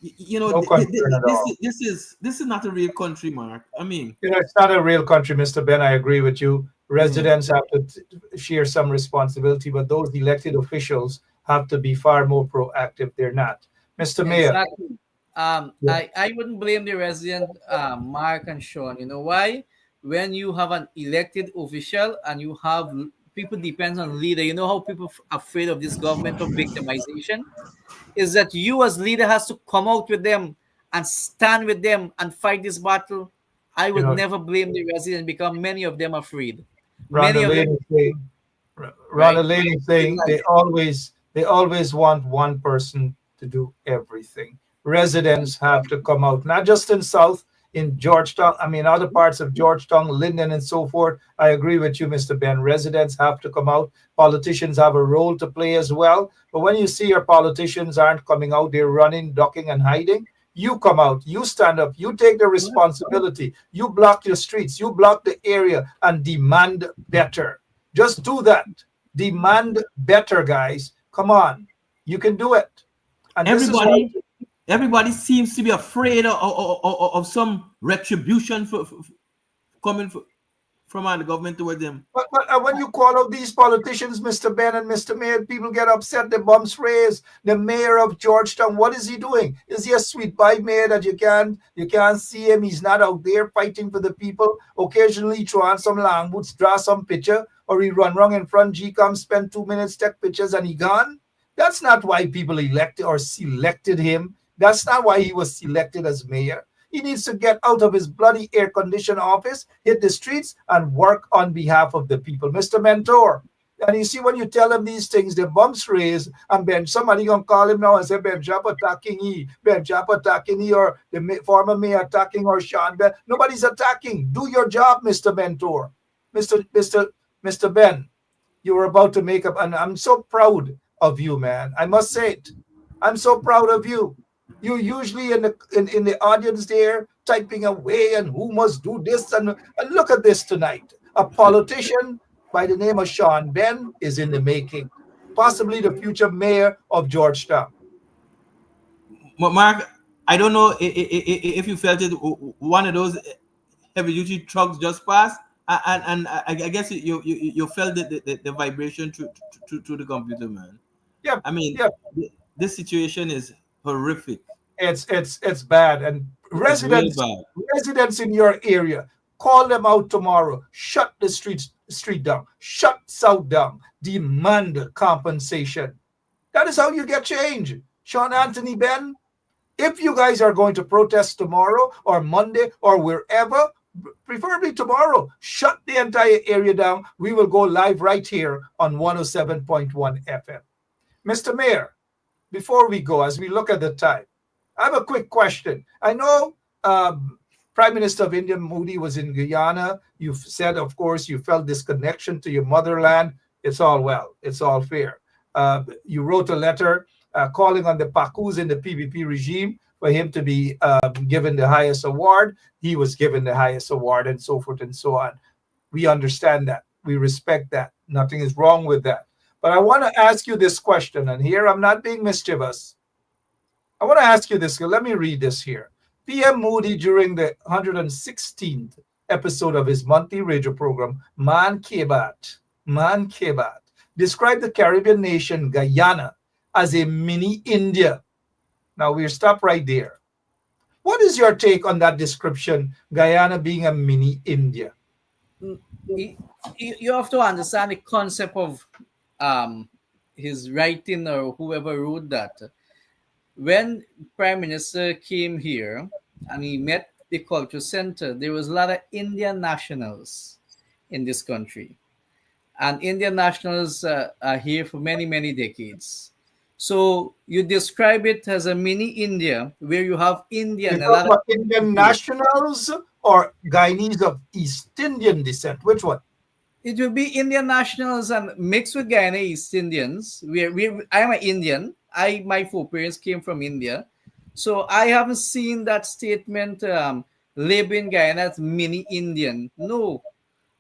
You know, No concern at all. this is not a real country, Mark. I mean, You know, it's not a real country, Mr. Ben. I agree with you. Residents have to share some responsibility, but those elected officials have to be far more proactive. They're not. Mr. Mayor. Exactly. I wouldn't blame the resident, Mark and Sean. You know why? When you have an elected official and you have people depends on leader, you know how people afraid of this government of victimization is that you as leader has to come out with them and stand with them and fight this battle. I would never blame the resident because many of them are afraid. Many of them. Ronald Lane is saying they always want one person to do everything. Residents have to come out, not just in South, in Georgetown, I mean, other parts of Georgetown, Linden, and so forth. I agree with you, Mr. Ben. Residents have to come out. Politicians have a role to play as well. But when you see your politicians aren't coming out, they're running, ducking, and hiding, you come out, you stand up, you take the responsibility, you block your streets, you block the area, and demand better. Just do that. Demand better, guys. Come on. You can do it. And everybody seems to be afraid of some retribution coming from the government towards them. But when you call out these politicians, Mr. Ben and Mr. Mayor, people get upset. The bumps raised. The mayor of Georgetown, what is he doing? Is he a sweet by mayor that you can't see him? He's not out there fighting for the people. Occasionally throw on some long boots, draw some picture, or he run wrong in front. G come spend 2 minutes, take pictures, and he gone. That's not why people elected or selected him. That's not why he was selected as mayor. He needs to get out of his bloody air-conditioned office, hit the streets, and work on behalf of the people. Mr. Mentor, and you see when you tell him these things, the bumps raise, and Ben, somebody gonna call him now and say, Ben Jap attacking or the former mayor attacking or Sean Ben. Nobody's attacking. Do your job, Mr. Mentor. Mr. Ben, you were about to make up, and I'm so proud of you, man. I must say it. I'm so proud of you. You usually in the audience there typing away and who must do this and look at this tonight. A politician by the name of Sean Ben is in the making, possibly the future mayor of Georgetown. Mark, I don't know if you felt it. One of those heavy duty trucks just passed, and I guess you felt the vibration through the computer, man. Yeah, I mean, this situation is horrific. It's bad, and residents in your area, call them out tomorrow. Shut the street down. Shut South down. Demand compensation. That is how you get change. Sean Anthony Ben, if you guys are going to protest tomorrow or Monday or wherever, preferably tomorrow, shut the entire area down. We will go live right here on 107.1 FM. Mr. Mayor, before we go, as we look at the time, I have a quick question. I know Prime Minister of India, Modi, was in Guyana. You've said, of course, you felt this connection to your motherland. It's all well. It's all fair. You wrote a letter calling on the Pakus in the PPP regime for him to be given the highest award. He was given the highest award, and so forth and so on. We understand that. We respect that. Nothing is wrong with that. But I want to ask you this question, and here I'm not being mischievous. I want to ask you this. Let me read this here. PM Moody, during the 116th episode of his monthly radio program, Man Kebat, described the Caribbean nation Guyana as a mini India. Now we'll stop right there. What is your take on that description, Guyana being a mini India? You have to understand the concept of his writing or whoever wrote that. When Prime Minister came here and he met the culture center, there was a lot of Indian nationals in this country. And Indian nationals are here for many, many decades. So you describe it as a mini India where you have Indian, a lot of Indian nationals or Guyanese of East Indian descent? Which one? It will be Indian nationals and mixed with Guyana East Indians. I am an Indian. My foreparents came from India. So I haven't seen that statement labeling Guyana as mini Indian. No,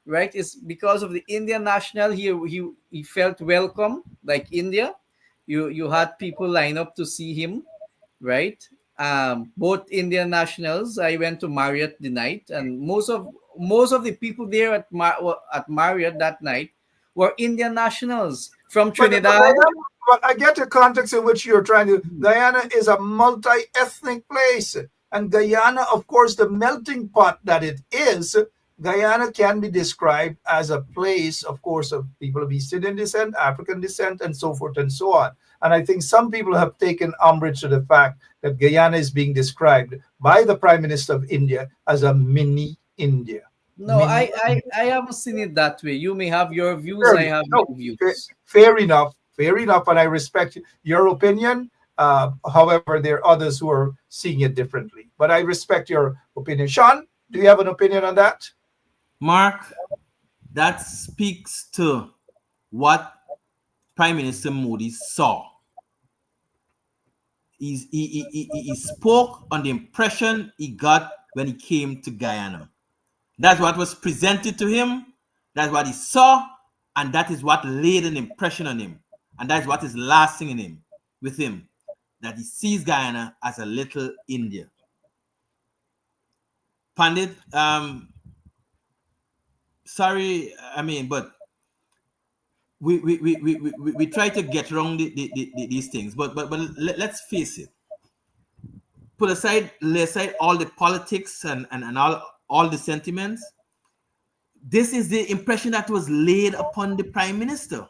right? It's because of the Indian national. He felt welcome, like India. You had people line up to see him, right? Both Indian nationals. I went to Marriott the night, and most of the people there at Marriott that night were Indian nationals from Trinidad. But I get the context in which you're trying to. Guyana is a multi-ethnic place, and Guyana, of course, the melting pot that it is. Guyana can be described as a place, of course, of people of East Indian descent, African descent, and so forth and so on. And I think some people have taken umbrage to the fact that Guyana is being described by the Prime Minister of India as a mini India. No, I haven't seen it that way. You may have your views, I have my views. Fair enough, and I respect your opinion. However, there are others who are seeing it differently. But I respect your opinion. Sean, do you have an opinion on that? Mark, that speaks to what Prime Minister Modi saw. He spoke on the impression he got when he came to Guyana. That's what was presented to him. That's what he saw, and that is what laid an impression on him. And that is what is lasting with him, that he sees Guyana as a little India. Pandit, sorry, but we try to get around these things, but let's face it. Lay aside all the politics and all the sentiments. This is the impression that was laid upon the Prime Minister.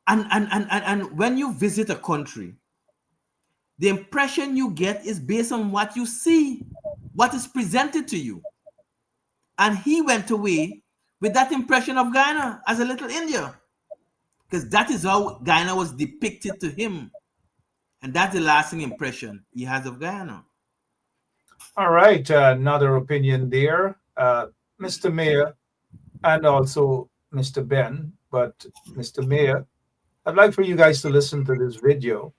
And when you visit a country, the impression you get is based on what you see, what is presented to you. And he went away with that impression of Guyana as a little India, because that is how Guyana was depicted to him. And that's the lasting impression he has of Guyana. All right, another opinion there, Mr. Mayor, and also Mr. Ben. But Mr. Mayor, I'd like for you guys to listen to this video.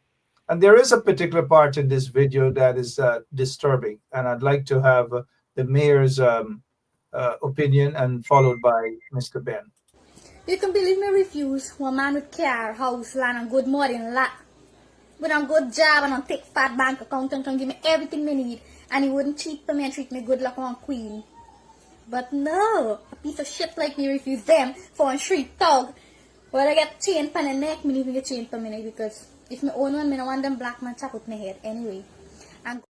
And there is a particular part in this video that is disturbing. And I'd like to have the mayor's opinion and followed by Mr. Ben. You can believe me refuse one man with car, house, land, and good morning lot. With a good job and a thick fat bank account and can give me everything me need. And he wouldn't cheat for me and treat me good like one queen. But no, a piece of shit like me refuse them for a street dog. Well, I get chain for the neck, me even get chain for me because if me own one, me don't want them black man chop with my head anyway. And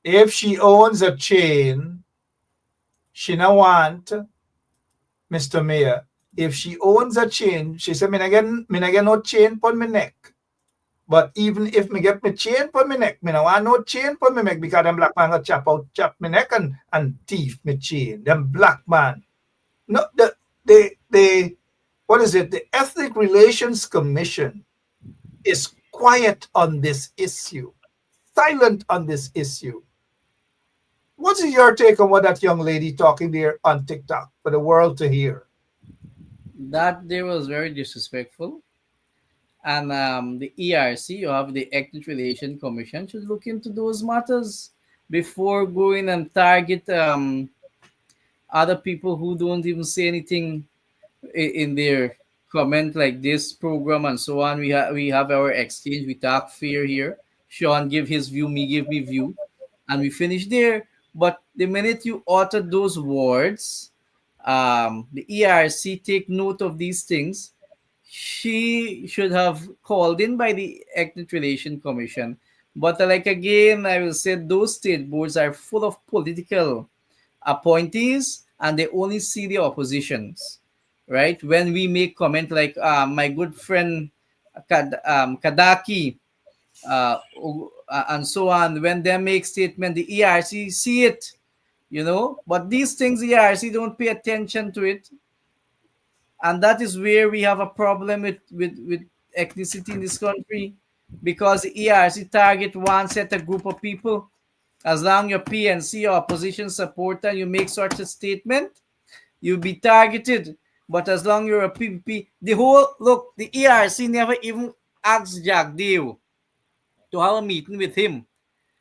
if she owns a chain, she don't want, Mr. Mayor, if she owns a chain, she said, me not get no chain for my neck. But even if me get my chain for my neck, me no want no chain for my neck because them black man gonna chop my neck and thief my chain. Them black man. No, the what is it? The Ethnic Relations Commission is quiet on this issue, silent on this issue. What is your take on what that young lady talking there on TikTok for the world to hear? That there was very disrespectful. And the ERC, you have the Ethnic Relation Commission, should look into those matters before going and target other people who don't even say anything in their comment like this program and so on. We have our exchange. We talk fair here. Sean give his view, me give me view, and we finish there. But the minute you utter those words, the ERC take note of these things. She should have called in by the Ethnic Relation Commission. But like again, I will say those state boards are full of political appointees and they only see the oppositions, right? When we make comment like my good friend Kadaki and so on, when they make statement, the ERC see it, but these things ERC don't pay attention to it, and that is where we have a problem with ethnicity in this country, because the ERC target one set a group of people. As long you're PNC or opposition supporter, you make such a statement, you'll be targeted. But as long you're a PPP, the ERC never even asked Jack Dale to have a meeting with him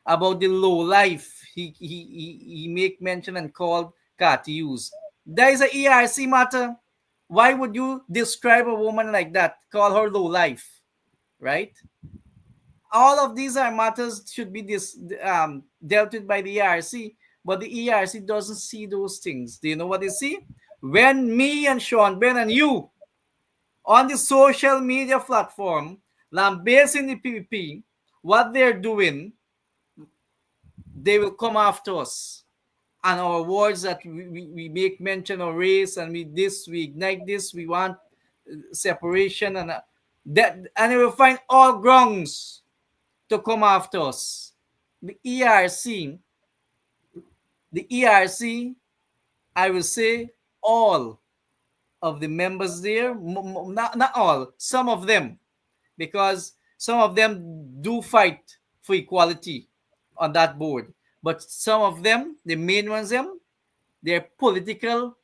about the low life he make mention and called Katius. That is a ERC matter. Why would you describe a woman like that, call her low life, right? All of these are matters should be dealt with by the ERC, but the ERC doesn't see those things. Do you know what they see? When me and Sean Ben and you on the social media platform lambasting the PPP, what they're doing, they will come after us. And our words that we make mention of race and we ignite this, we want separation and they will find all grounds to come after us. The ERC, I will say all of the members there, not all, some of them, because some of them do fight for equality on that board. But some of them, the main ones, they're political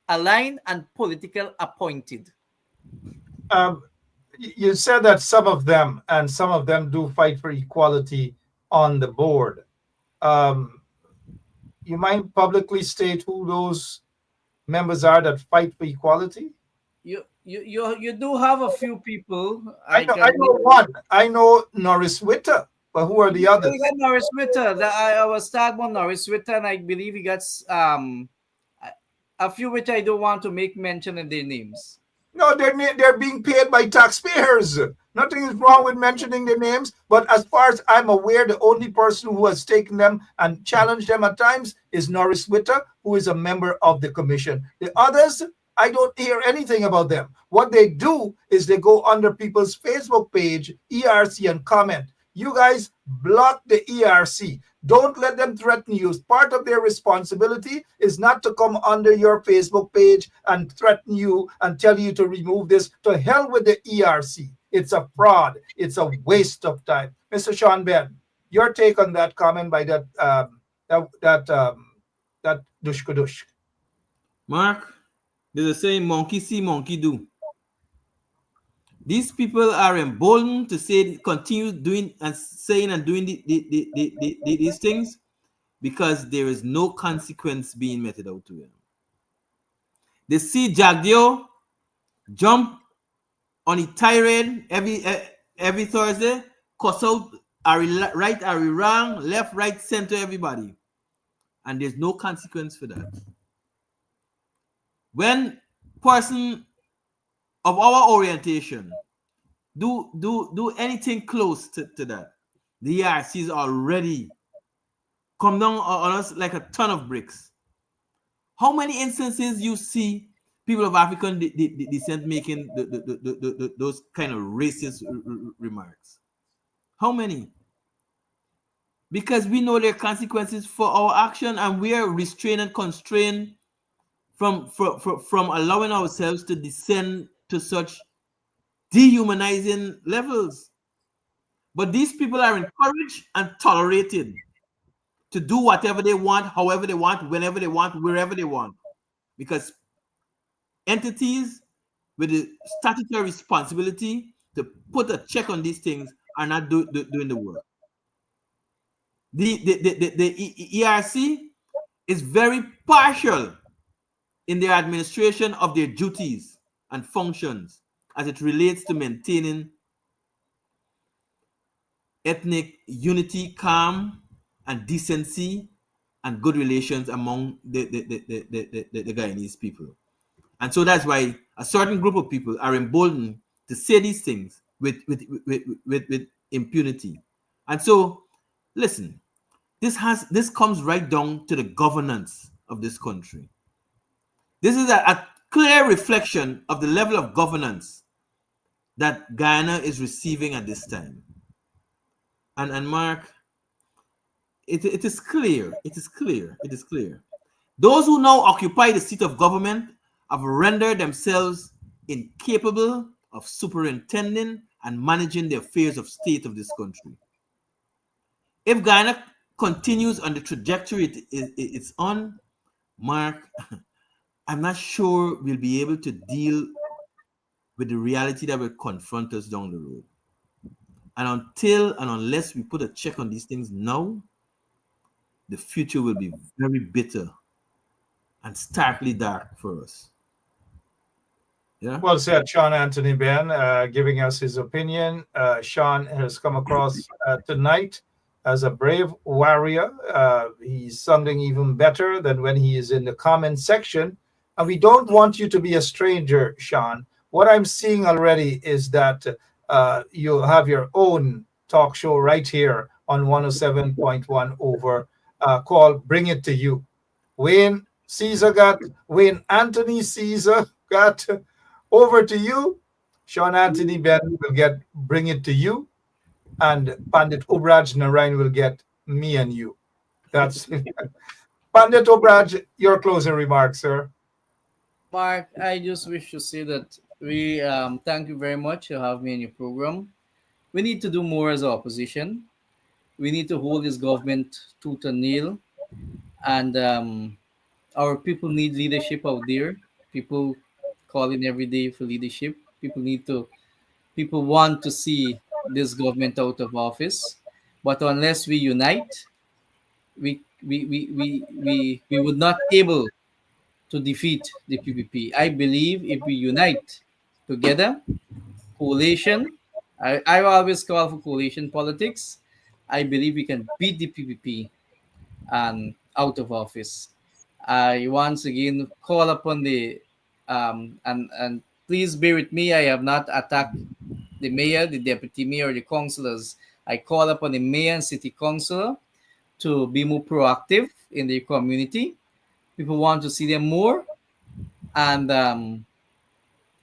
aligned and political appointed. You said that some of them do fight for equality on the board. You might publicly state who those members are that fight for equality? You do have a few people. I know one. I know Norris Witter. But who are the others? We got Norris Witter. I was start on Norris Witter, and I believe he got a few which I don't want to make mention of their names. No, they're being paid by taxpayers. Nothing is wrong with mentioning their names, but as far as I'm aware, the only person who has taken them and challenged them at times is Norris Witter, who is a member of the commission. The others, I don't hear anything about them. What they do is they go under people's Facebook page, ERC, and comment. You guys block the ERC. Don't let them threaten you. Part of their responsibility is not to come under your Facebook page and threaten you and tell you to remove this. To hell with the ERC. It's a fraud. It's a waste of time. Mr. Sean Ben, your take on that comment by that Dushkudush. Mark, there's a saying, monkey see, monkey do. These people are emboldened to continue doing and saying and doing these things because there is no consequence being meted out to them. They see Jagdeo jump on a tirade every Thursday, cuss out right, are we wrong, left, right, center, everybody. And there's no consequence for that. When person of our orientation do anything close to that, the ERCs already come down on us like a ton of bricks. How many instances you see people of African descent making those kind of racist remarks? How many? Because we know there are consequences for our action, and we are restrained and constrained from allowing ourselves to descend to such dehumanizing levels. But these people are encouraged and tolerated to do whatever they want, however they want, whenever they want, wherever they want. Because entities with the statutory responsibility to put a check on these things are not doing the work. The ERC is very partial in their administration of their duties and functions as it relates to maintaining ethnic unity, calm, and decency, and good relations among the Guyanese people. And so that's why a certain group of people are emboldened to say these things with impunity. And so, listen, this comes right down to the governance of this country. This is a clear reflection of the level of governance that Guyana is receiving at this time. And Mark, it is clear. It is clear. It is clear. Those who now occupy the seat of government have rendered themselves incapable of superintending and managing the affairs of state of this country. If Guyana continues on the trajectory it's on, Mark, I'm not sure we'll be able to deal with the reality that will confront us down the road. And until and unless we put a check on these things now, the future will be very bitter and starkly dark for us. Yeah. Well said, Sean Anthony Ben, giving us his opinion. Sean has come across tonight as a brave warrior. He's sounding even better than when he is in the comment section. And we don't want you to be a stranger, Sean. What I'm seeing already is that you have your own talk show right here on 107.1 over called Bring It to You. Wayne Anthony Caesar got Over to You. Sean Anthony Ben will get Bring It to You. And Pandit Obraj Narayan will get Me and You. That's Pandit Obraj, your closing remarks, sir. Mark, I just wish to say that we thank you very much to have me in your program. We need to do more as opposition. We need to hold this government tooth and nail. And our people need leadership out there. People calling every day for leadership. People want to see this government out of office. But unless we unite, we would not able to defeat the PPP. I believe if we unite together, coalition, I always call for coalition politics. I believe we can beat the PPP and out of office. I once again call upon the and please bear with me. I have not attacked the mayor, the deputy mayor, the councillors. I call upon the mayor and city councillor to be more proactive in the community. People want to see them more. And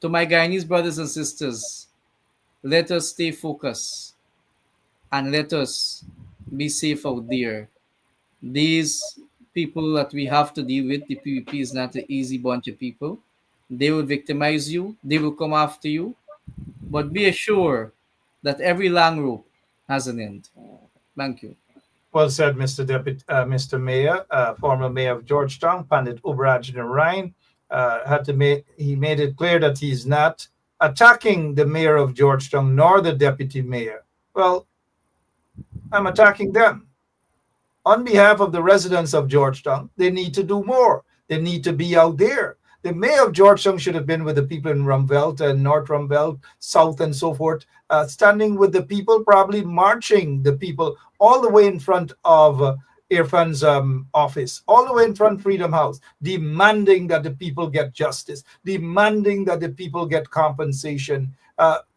to my Guyanese brothers and sisters, let us stay focused and let us be safe out there. These people that we have to deal with, the PPP is not an easy bunch of people. They will victimize you. They will come after you. But be assured that every long rope has an end. Thank you. Well said, Mr. Mayor, former mayor of Georgetown, Pandit Obraj Narayan, he made it clear that he's not attacking the mayor of Georgetown nor the deputy mayor. Well, I'm attacking them. On behalf of the residents of Georgetown, they need to do more. They need to be out there. The mayor of Georgetown should have been with the people in Ruimveldt and North Ruimveldt, South and so forth, standing with the people, probably marching the people all the way in front of Irfan's office, all the way in front of Freedom House, demanding that the people get justice, demanding that the people get compensation.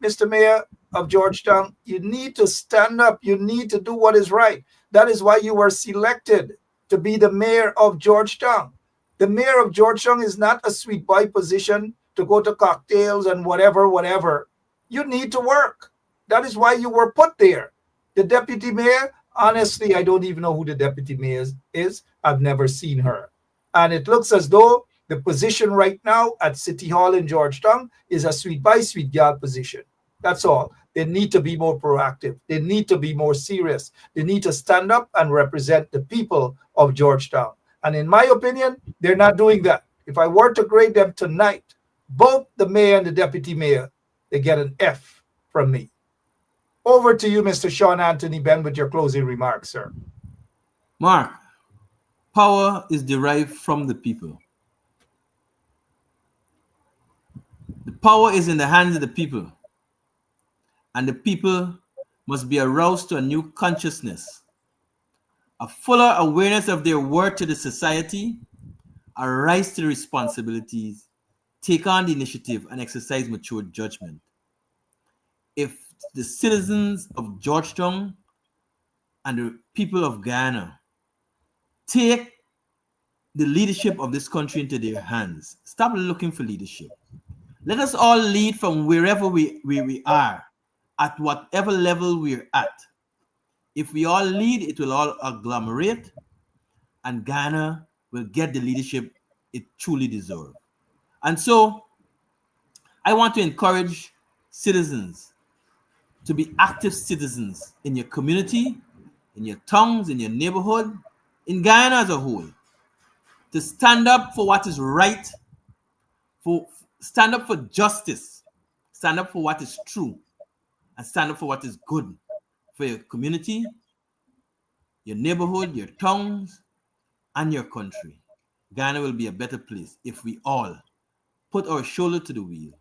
Mr. Mayor of Georgetown, you need to stand up. You need to do what is right. That is why you were selected to be the mayor of Georgetown. The mayor of Georgetown is not a sweet boy position to go to cocktails and whatever. You need to work. That is why you were put there. The deputy mayor, honestly, I don't even know who the deputy mayor is. I've never seen her. And it looks as though the position right now at City Hall in Georgetown is a sweet boy, sweet girl position. That's all. They need to be more proactive. They need to be more serious. They need to stand up and represent the people of Georgetown. And in my opinion, they're not doing that. If I were to grade them tonight, Both the mayor and the deputy mayor, they get an F from me. Over to you, Mr. Sean Anthony Benn, with your closing remarks, sir. Mark, power is derived from the people. The power is in the hands of the people, and the people must be aroused to a new consciousness, a fuller awareness of their worth to the society, a rise to the responsibilities, take on the initiative, and exercise mature judgment. If the citizens of Georgetown and the people of Guyana take the leadership of this country into their hands, stop looking for leadership. Let us all lead from wherever we are, at whatever level we're at. If we all lead, it will all agglomerate, and Ghana will get the leadership it truly deserves. And so I want to encourage citizens to be active citizens in your community, in your towns, in your neighborhood, in Guyana as a whole, to stand up for what is right, stand up for justice, stand up for what is true, and stand up for what is good for your community, your neighborhood, your towns, and your country. Ghana will be a better place if we all put our shoulder to the wheel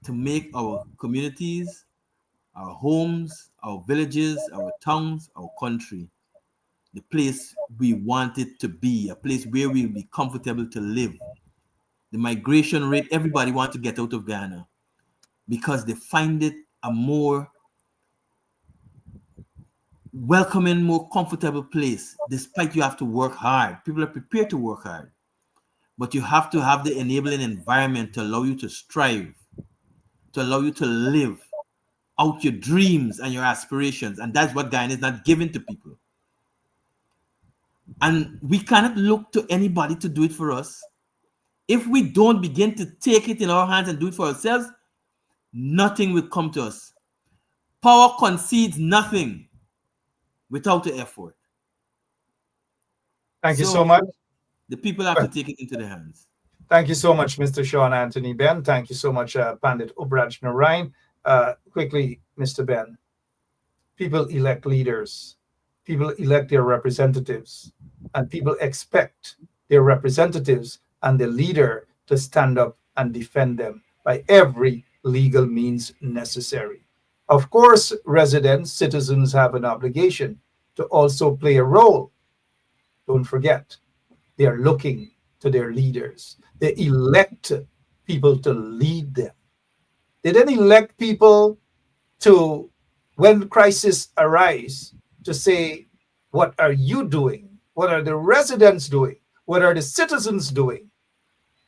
to make our communities, our homes, our villages, our towns, our country, the place we want it to be, a place where we'll be comfortable to live. The migration rate, everybody wants to get out of Ghana because they find it a more welcoming, more comfortable place, despite you have to work hard. People are prepared to work hard, but you have to have the enabling environment to allow you to strive, to allow you to live out your dreams and your aspirations. And that's what Guyana is not giving to people. And we cannot look to anybody to do it for us. If we don't begin to take it in our hands and do it for ourselves, nothing will come to us. Power concedes nothing without the effort. Thank you so much. The people have to take it into their hands. Thank you so much, Mr. Sean Anthony Benn. Thank you so much, Pandit Ubraj Narain. Quickly, Mr. Benn, people elect leaders, people elect their representatives, and people expect their representatives and the leader to stand up and defend them by every legal means necessary. Of course, residents, citizens have an obligation to also play a role. Don't forget, they are looking to their leaders. They elect people to lead them. They then elect people to, when crisis arise, to say, what are you doing? What are the residents doing? What are the citizens doing?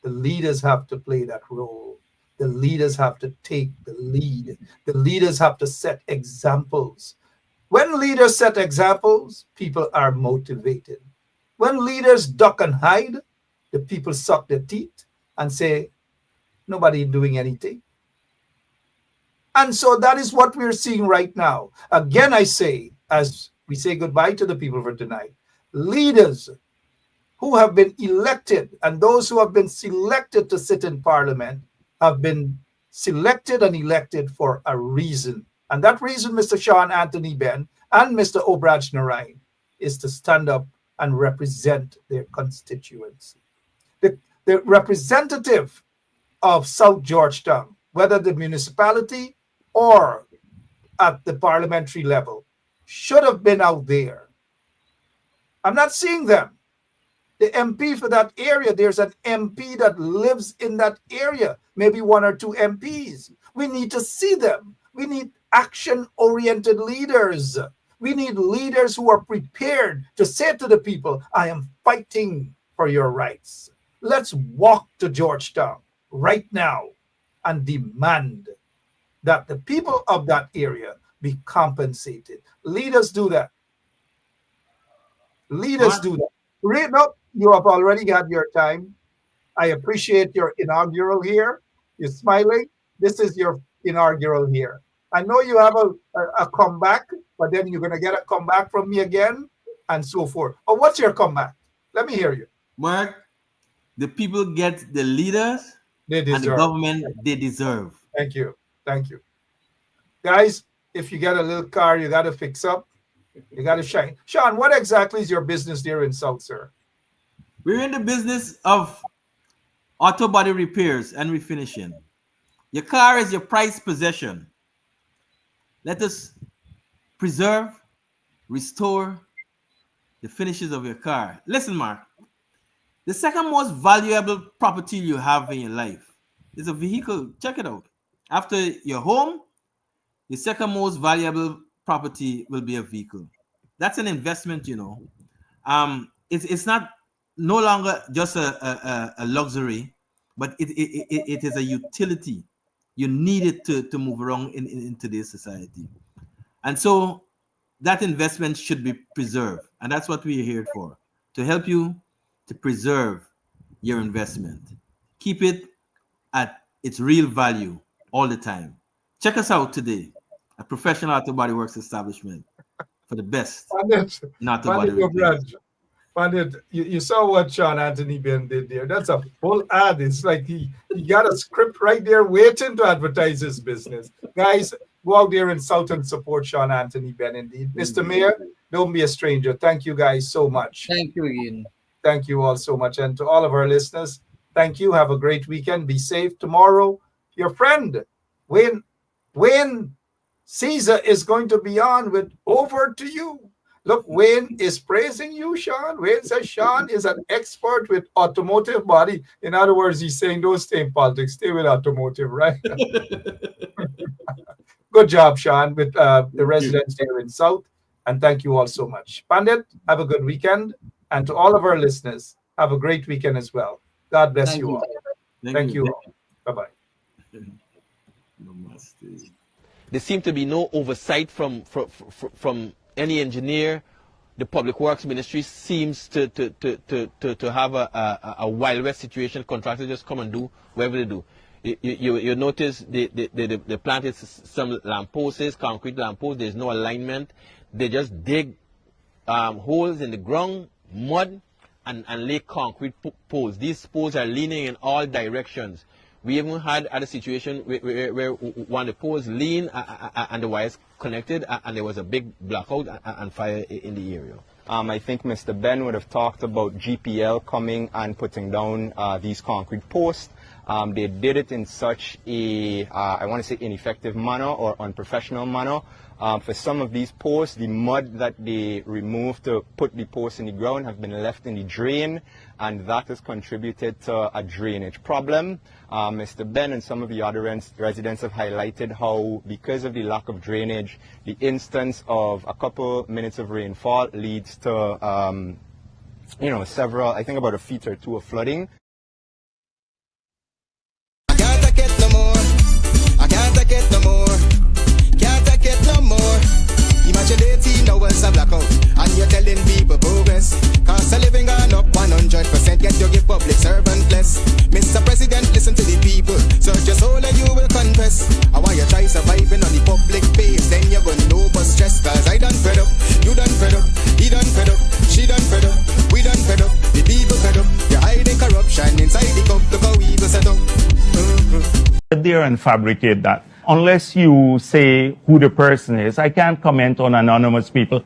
The leaders have to play that role. The leaders have to take the lead. The leaders have to set examples. When leaders set examples, people are motivated. When leaders duck and hide, the people suck their teeth and say, nobody doing anything. And so that is what we're seeing right now. Again, I say, as we say goodbye to the people for tonight, leaders who have been elected and those who have been selected to sit in parliament have been selected and elected for a reason. And that reason, Mr. Sean Anthony Benn and Mr. Obraj Narain, is to stand up and represent their constituency. The representative of South Georgetown, whether the municipality or at the parliamentary level, should have been out there. I'm not seeing them. The MP for that area, there's an MP that lives in that area, maybe one or two MPs. We need to see them. We need action-oriented leaders. We need leaders who are prepared to say to the people, I am fighting for your rights. Let's walk to Georgetown right now and demand that the people of that area be compensated. Leaders do that. Leaders do that. No, you have already got your time. I appreciate your inaugural here. You're smiling. This is your inaugural here. I know you have a comeback, but then you're going to get a comeback from me again and so forth. Oh, what's your comeback? Let me hear you. Mark, the people get the leaders They and the deserve. government they deserve. Thank you. Thank you. Guys, if you get a little car, you got to fix up. You got to shine. Sean, what exactly is your business there in South, sir? We're in the business of auto body repairs and refinishing. Your car is your prized possession. Let us preserve, restore the finishes of your car. Listen, Mark, the second most valuable property you have in your life is a vehicle. Check it out. After your home, the second most valuable property will be a vehicle. That's an investment, you know. It's not no longer just a luxury, but it is a utility. You need it to move around in today's society. And so that investment should be preserved. And that's what we're here for, to help you to preserve your investment. Keep it at its real value all the time. Check us out today at Professional Auto Body Works establishment for the best in auto body repairs. Pandit, you saw what Sean Anthony Ben did there. That's a full ad. It's like he got a script right there waiting to advertise his business. Guys, go out there and South and support Sean Anthony Ben indeed. Mr. Mayor, don't be a stranger. Thank you guys so much. Thank you again. Thank you all so much. And to all of our listeners, thank you. Have a great weekend. Be safe. Tomorrow, your friend, Wayne Caesar is going to be on with Over to You. Look, Wayne is praising you, Sean. Wayne says Sean is an expert with automotive body. In other words, he's saying don't stay in politics, stay with automotive, right? Good job, Sean, with the residents here in South. And thank you all so much. Pandit, have a good weekend. And to all of our listeners, have a great weekend as well. God bless you all. Thank you all. Bye-bye. There seems to be no oversight from any engineer. The Public Works Ministry seems to have a Wild West situation. Contractors just come and do whatever they do. You notice they planted some lampposts, concrete lampposts. There's no alignment. They just dig holes in the ground, mud, and lay concrete poles. These poles are leaning in all directions. We even had a situation where one of the poles leaned and the wires connected, and there was a big blackout and fire in the area. I think Mr. Ben would have talked about GPL coming and putting down these concrete posts. They did it in such a, I want to say, ineffective manner or unprofessional manner. For some of these posts, the mud that they removed to put the posts in the ground have been left in the drain, and that has contributed to a drainage problem. Mr. Ben and some of the other residents have highlighted how, because of the lack of drainage, the instance of a couple minutes of rainfall leads to, several, I think about a feet or two of flooding. I can't take it no more. I can't take it no more. Can't take it no more. Imagine 18 hours of blackout, and you're telling people progress. Cost of living gone up 100%, yet you give public servant less. Mr. President, listen to the people, search your soul and you will confess. I want you try surviving on the public base, then you're gonna know but stress. Cause I done fed up, you done fed up, he done fed up, she done fed up, we done fed up, the people fed up. You're hiding corruption inside the cup, look how evil set up. There and fabricate that. Unless you say who the person is, I can't comment on anonymous people.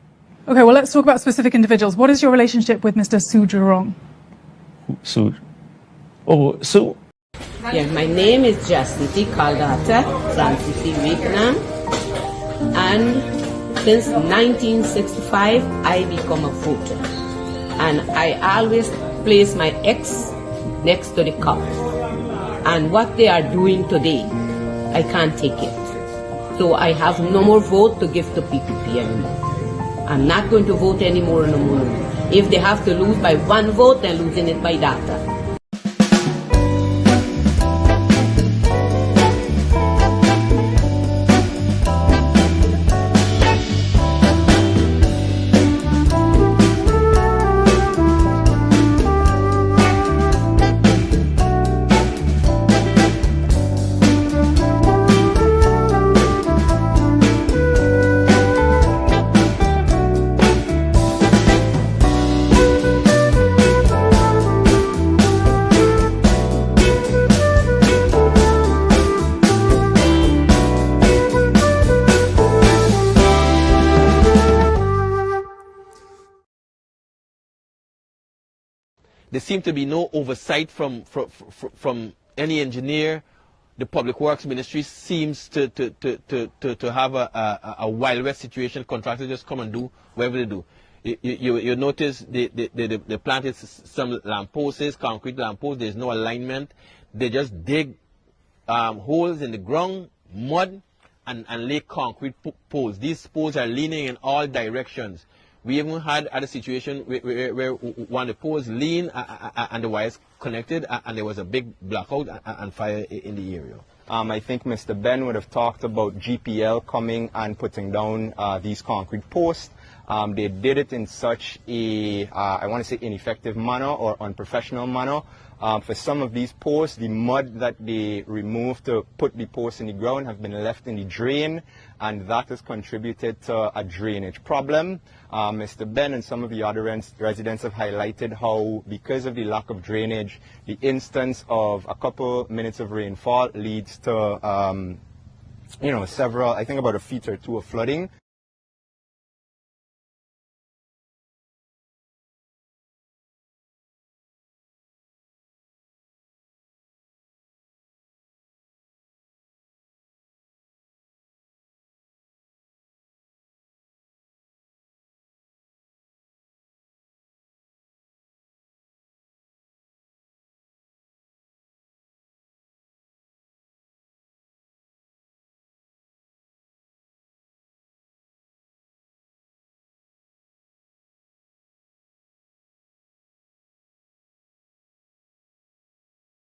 Okay, well, let's talk about specific individuals. What is your relationship with Mr. Soojurong? Sue. Oh, Sue. Yeah, my name is Jacinty Caldata Francis Vietnam, and since 1965 I become a voter, and I always place my ex next to the cup, and what they are doing today, I can't take it. So I have no more vote to give to PPP anymore. I'm not going to vote anymore no more. If they have to lose by one vote, they're losing it by data. there seemed to be no oversight from any engineer. The Public Works Ministry seems to have a Wild West situation. Contractors just come and do whatever they do. You notice they planted some lampposts, concrete lampposts. There's no alignment. They just dig holes in the ground, mud, and lay concrete poles. These poles are leaning in all directions. We even had a situation where one of the poles leaned and the wires connected, and there was a big blackout and fire in the area. I think Mr. Ben would have talked about GPL coming and putting down these concrete posts. They did it in such a, I want to say, ineffective manner or unprofessional manner. For some of these posts, the mud that they removed to put the posts in the ground have been left in the drain, and that has contributed to a drainage problem. Mr. Ben and some of the other residents have highlighted how, because of the lack of drainage, the instance of a couple minutes of rainfall leads to, several, I think about a feet or two of flooding.